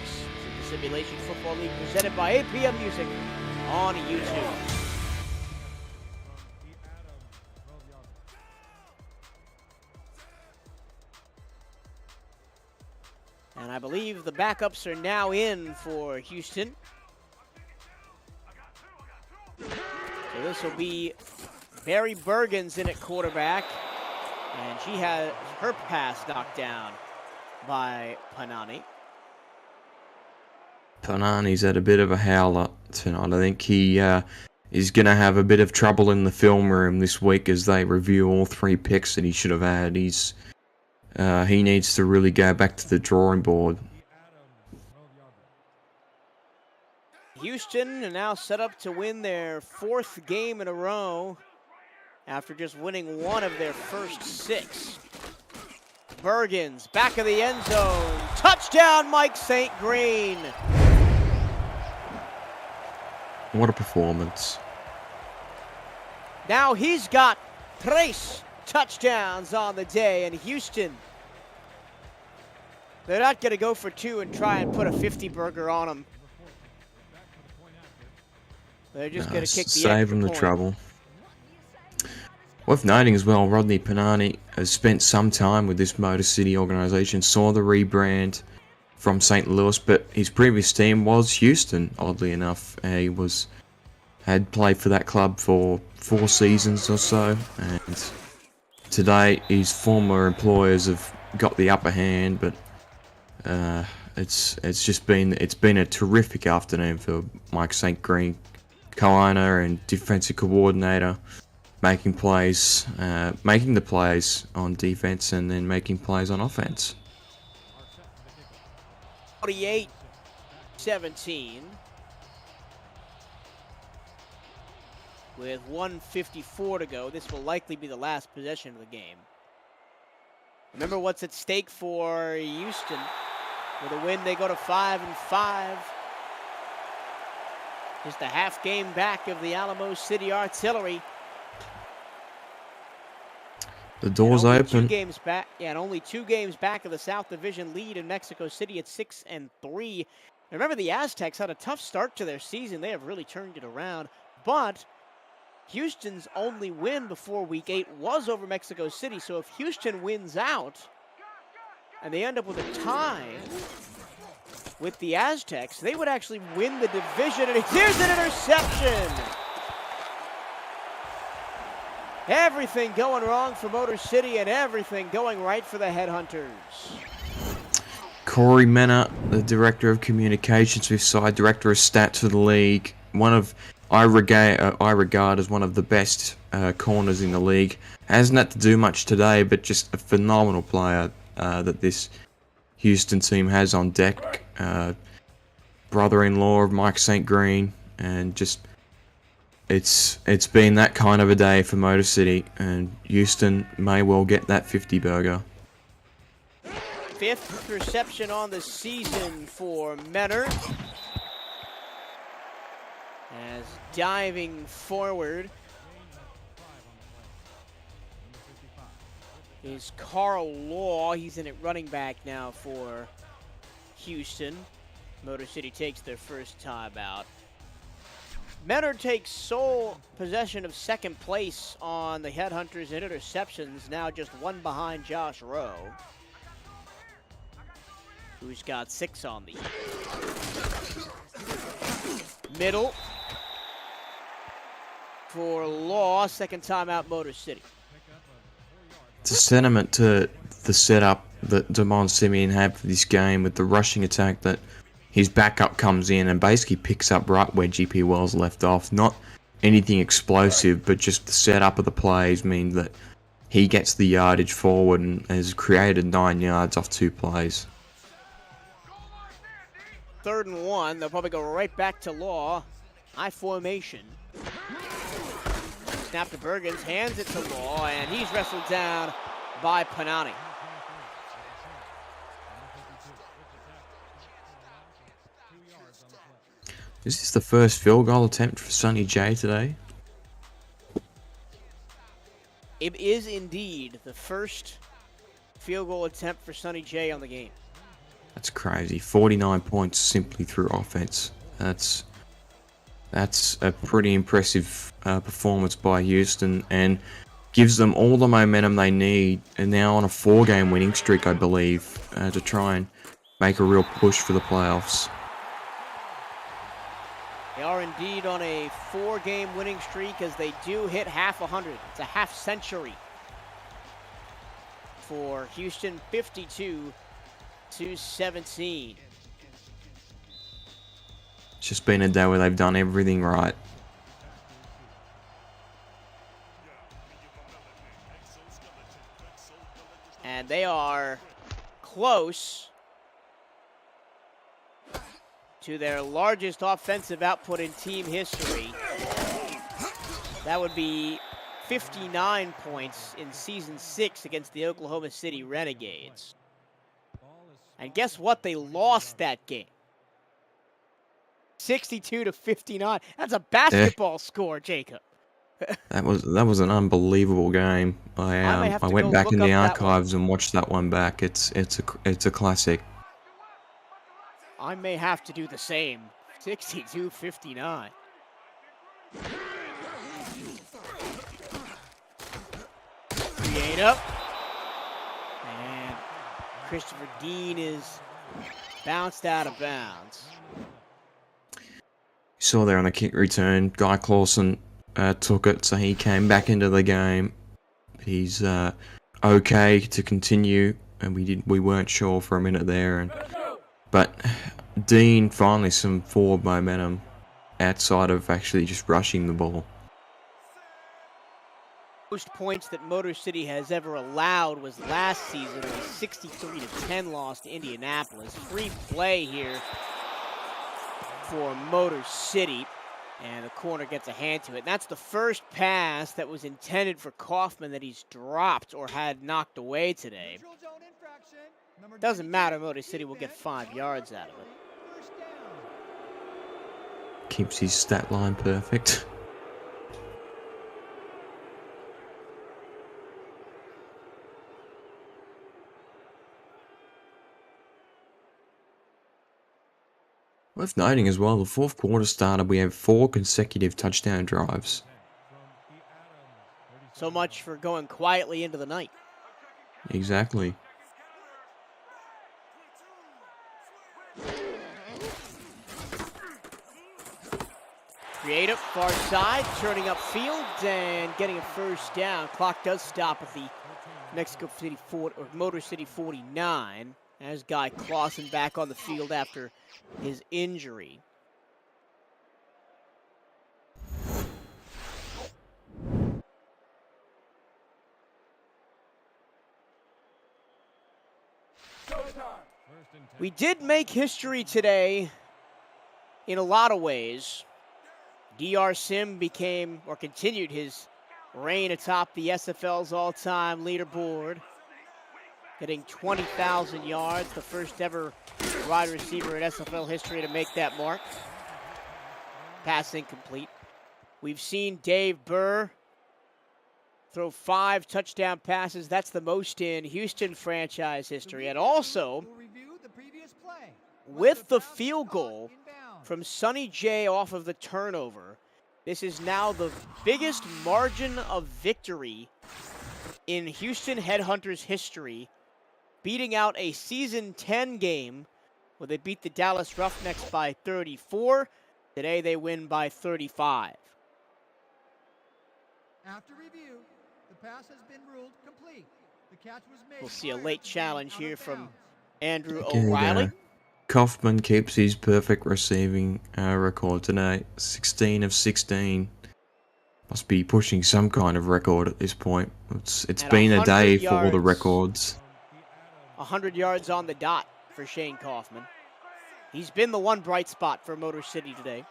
It's the Simulation Football League presented by APM Music on YouTube. And I believe the backups are now in for Houston. So this will be Barry Bergen's in at quarterback. And she had her pass knocked down by Panani. Panani's had a bit of a howler tonight. I think he is going to have a bit of trouble in the film room this week as they review all three picks that he should have had. He needs to really go back to the drawing board. Houston are now set up to win their fourth game in a row after just winning one of their first 6. Bergens, back of the end zone. Touchdown, Mike St. Green. What a performance. Now he's got 3 touchdowns on the day, and Houston, they're not going to go for 2 and try and put a 50-burger on him. They're just going to kick the save him the trouble. Worth noting as well, Rodney Panani has spent some time with this Motor City organisation, saw the rebrand from St. Louis, but his previous team was Houston, oddly enough. He had played for that club for 4 seasons or so, and today his former employers have got the upper hand, but it's been a terrific afternoon for Mike St. Green, co-owner and defensive coordinator, making the plays on defense and then making plays on offense. 48-17. With 1:54 to go, this will likely be the last possession of the game. Remember what's at stake for Houston. With a win, they go to 5-5. Just a half game back of the Alamo City Artillery. The door's open. 2 games back, and only 2 games back of the South Division lead in Mexico City at 6-3. Remember, the Aztecs had a tough start to their season. They have really turned it around, but Houston's only win before Week 8 was over Mexico City. So if Houston wins out, and they end up with a tie with the Aztecs, they would actually win the division. And here's an interception. Everything going wrong for Motor City and everything going right for the Headhunters. Corey Mena, the Director of Communications with Side, Director of Stats for the league, I regard as one of the best corners in the league. Hasn't had to do much today, but just a phenomenal player that this Houston team has on deck. Brother-in-law of Mike St. Green, and just it's been that kind of a day for Motor City, and Houston may well get that 50-burger. 5th reception on the season for Menor. As diving forward is Carl Law. He's in at running back now for Houston. Motor City takes their first timeout. Menor takes sole possession of second place on the Headhunters in interceptions, now just 1 behind Josh Rowe, who's got 6 on the year. Middle for Law, second timeout Motor City. It's a sentiment to the setup that Damon Simeon had for this game with the rushing attack, that his backup comes in and basically picks up right where GP Wells left off. Not anything explosive, but just the setup of the plays mean that he gets the yardage forward and has created 9 yards off 2 plays. 3rd and 1. They'll probably go right back to Law. High formation. Snap to Bergens, hands it to Law, and he's wrestled down by Panani. Is this the first field goal attempt for Sonny J today? It is indeed the first field goal attempt for Sonny J on the game. That's crazy. 49 points simply through offense. That's a pretty impressive performance by Houston, and gives them all the momentum they need, and now on a 4-game winning streak, I believe, to try and make a real push for the playoffs. They are indeed on a 4-game winning streak, as they do hit half 100. It's a half century for Houston, 52-17. It's just been a day where they've done everything right. And they are close to their largest offensive output in team history. That would be 59 points in Season 6 against the Oklahoma City Renegades. And guess what? They lost that game. 62-59. That's a basketball score, Jacob. That was an unbelievable game. may have I to went go back look in the up that one. archives and watched that one back. It's a classic. I may have to do the same. 62-59. Creative. And Christopher Dean is bounced out of bounds. You saw there on the kick return, Guy Clausen took it, so he came back into the game. He's okay to continue, and we weren't sure for a minute there. But Dean finally some forward momentum outside of actually just rushing the ball. Most points that Motor City has ever allowed was last season, a 63-10 loss to Indianapolis. Free play here for Motor City, and the corner gets a hand to it. And that's the first pass that was intended for Kaufman that he's dropped or had knocked away today. Doesn't matter, Motor City will get 5 yards out of it. Keeps his stat line perfect. Worth noting as well, the fourth quarter started, we have 4 consecutive touchdown drives. So much for going quietly into the night. Exactly. Creative, far side, turning upfield and getting a first down. Clock does stop at the Motor City 49 as Guy Clausen back on the field after his injury. We did make history today in a lot of ways. DR Sim became, or continued his reign atop the SFL's all-time leaderboard, getting 20,000 yards, the first ever wide receiver in SFL history to make that mark. Pass incomplete. We've seen Dave Burr throw 5 touchdown passes. That's the most in Houston franchise history. And also, with the field goal from Sonny J off of the turnover, this is now the biggest margin of victory in Houston Headhunters history, beating out a Season 10 game where they beat the Dallas Roughnecks by 34. Today they win by 35. After review, the pass has been ruled complete. The catch was made. We'll see a late challenge here from Andrew Again, O'Reilly. Kaufman keeps his perfect receiving record today. 16 of 16. Must be pushing some kind of record at this point. It's been a day for all the records. 100 yards on the dot for Shane Kaufman. He's been the one bright spot for Motor City today.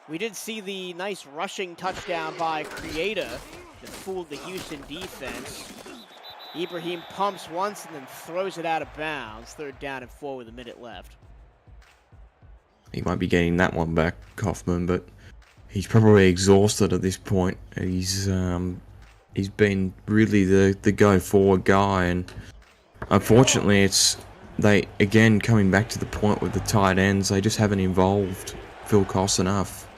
We did see the nice rushing touchdown by Creata that fooled the Houston defense. Ibrahim pumps once and then throws it out of bounds. 3rd down and 4 with a minute left. He might be getting that one back, Kaufman, but he's probably exhausted at this point. He's been really the go-forward guy, and unfortunately they again coming back to the point with the tight ends, they just haven't involved Phil Koss enough.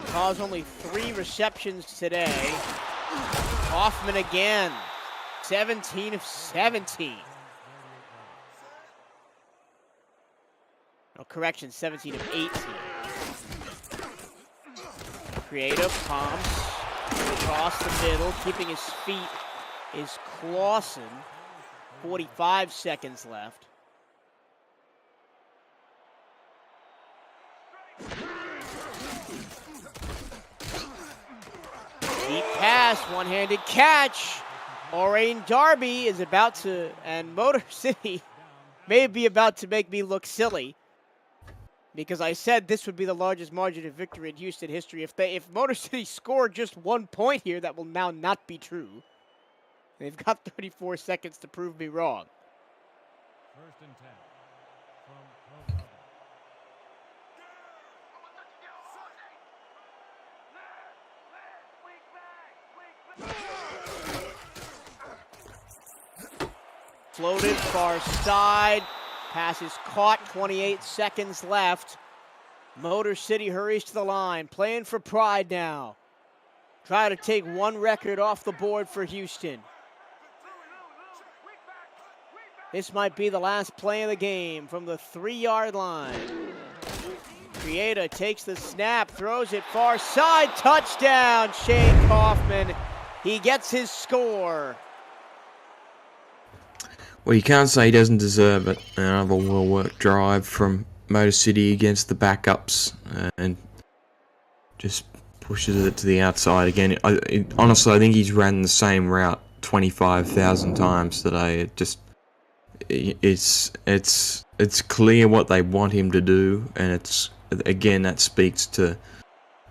Kaws only 3 receptions today. Kaufman again, 17 of 17. No, correction, 17 of 18. Creative, pumps, across the middle, keeping his feet is Clausen. 45 seconds left. Deep pass, one-handed catch. Orain Darby is about to, and Motor City may be about to make me look silly, because I said this would be the largest margin of victory in Houston history. If Motor City scored just 1 point here, that will now not be true. They've got 34 seconds to prove me wrong. First and 10 from home rubber. Floated far side. Pass is caught. 28 seconds left. Motor City hurries to the line. Playing for pride now. Try to take one record off the board for Houston. This might be the last play of the game from the 3-yard line. Creata takes the snap, throws it far side. Touchdown, Shane Kaufman. He gets his score. Well, you can't say he doesn't deserve it. Another well-worked drive from Motor City against the backups, and just pushes it to the outside again. Honestly, I think he's ran the same route 25,000 times today. It's clear what they want him to do, and that speaks to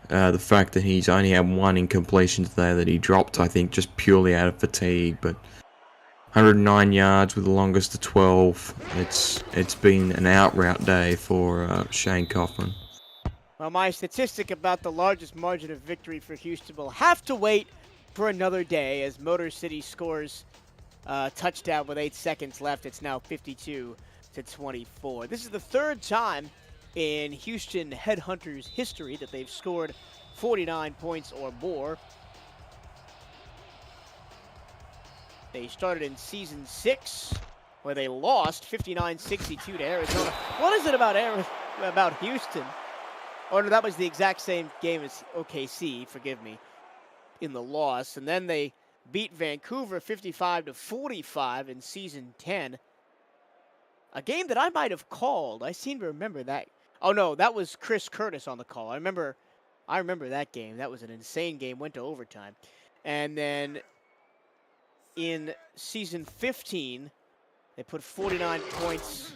the fact that he's only had one incompletion today that he dropped, I think, just purely out of fatigue. But 109 yards with the longest of 12. It's been an out-route day for Shane Kaufman. Well, my statistic about the largest margin of victory for Houston will have to wait for another day as Motor City scores a touchdown with 8 seconds left. It's now 52-24. This is the third time in Houston Headhunters history that they've scored 49 points or more. They started in Season 6, where they lost 59-62 to Arizona. What is it about Houston? Oh, no, that was the exact same game as OKC, forgive me, in the loss. And then they beat Vancouver 55-45 in Season 10. A game that I might have called. I seem to remember that. Oh, no, that was Chris Curtis on the call. I remember that game. That was an insane game, went to overtime. And then in Season 15, they put 49 points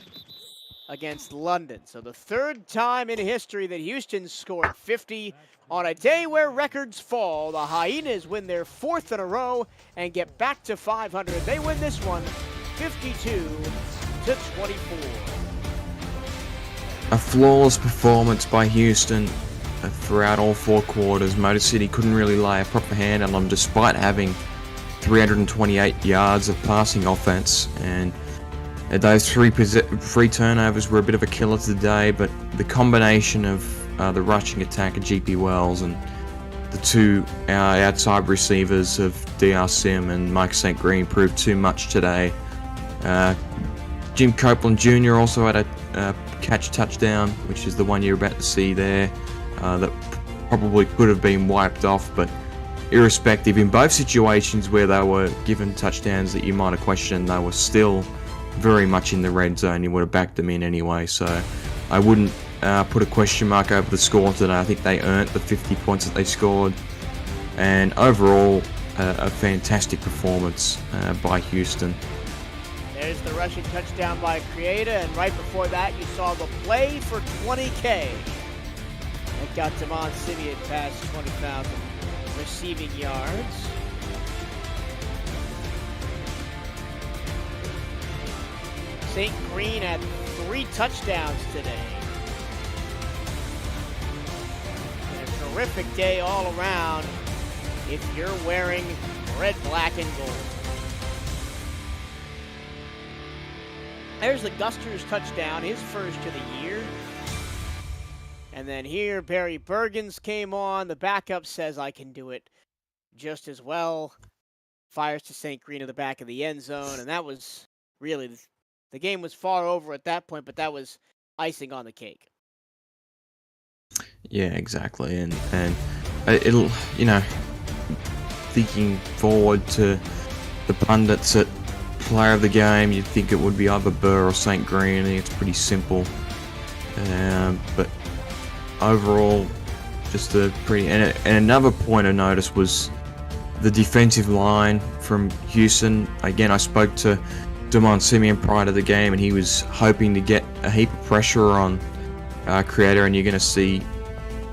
against London. So the third time in history that Houston scored 50 on a day where records fall. The Hyenas win their 4th in a row and get back to 500. They win this one 52-24. A flawless performance by Houston throughout all 4 quarters. Motor City couldn't really lay a proper hand on them despite having 328 yards of passing offense, and those three turnovers were a bit of a killer today, but the combination of the rushing attack of GP Wells and the 2 outside receivers of DR Sim and Mike St. Green proved too much today. Jim Copeland Jr. also had a catch touchdown, which is the one you're about to see there, that probably could have been wiped off, but irrespective, in both situations where they were given touchdowns that you might have questioned, they were still very much in the red zone. You would have backed them in anyway, so I wouldn't put a question mark over the score today. I think they earned the 50 points that they scored, and overall a fantastic performance by Houston. There's the rushing touchdown by Creata, and right before that you saw the play for 20K. That got Damon Simeon past 20,000 receiving yards. St. Green had 3 touchdowns today. And a terrific day all around if you're wearing red, black, and gold. There's the Gusters touchdown, his first of the year. And then here, Barry Bergens came on. The backup says, I can do it just as well. Fires to St. Green in the back of the end zone. And that was really, the game was far over at that point, but that was icing on the cake. Yeah, exactly. And it'll, thinking forward to the pundits at player of the game, you'd think it would be either Burr or St. Green. I think it's pretty simple. But overall, just a pretty... And another point of notice was the defensive line from Houston. Again, I spoke to Damon Simeon prior to the game, and he was hoping to get a heap of pressure on Creata, and you're going to see,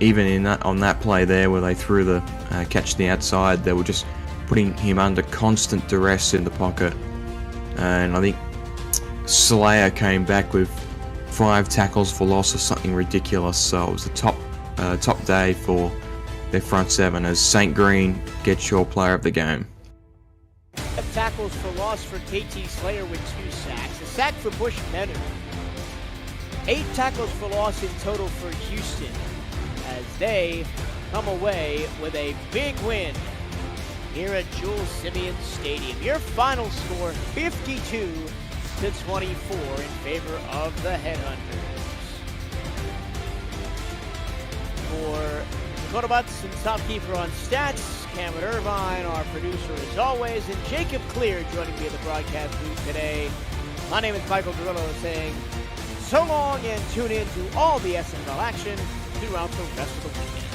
even on that play there where they threw the catch to the outside, they were just putting him under constant duress in the pocket. And I think Slayer came back with 5 tackles for loss or something ridiculous. So it was a top day for their front 7 as St. Green gets your player of the game. Tackles for loss for KT Slayer with 2 sacks. A sack for Bush Menor. 8 tackles for loss in total for Houston as they come away with a big win here at Jules Simeon Stadium. Your final score, 52-24 in favor of the Headhunters. For Dakota Butts and Topkeeper on Stats, Cameron Irvine, our producer as always, and Jacob Clear joining me at the broadcast booth today. My name is Michael Grillo saying so long and tune in to all the SFL action throughout the rest of the weekend.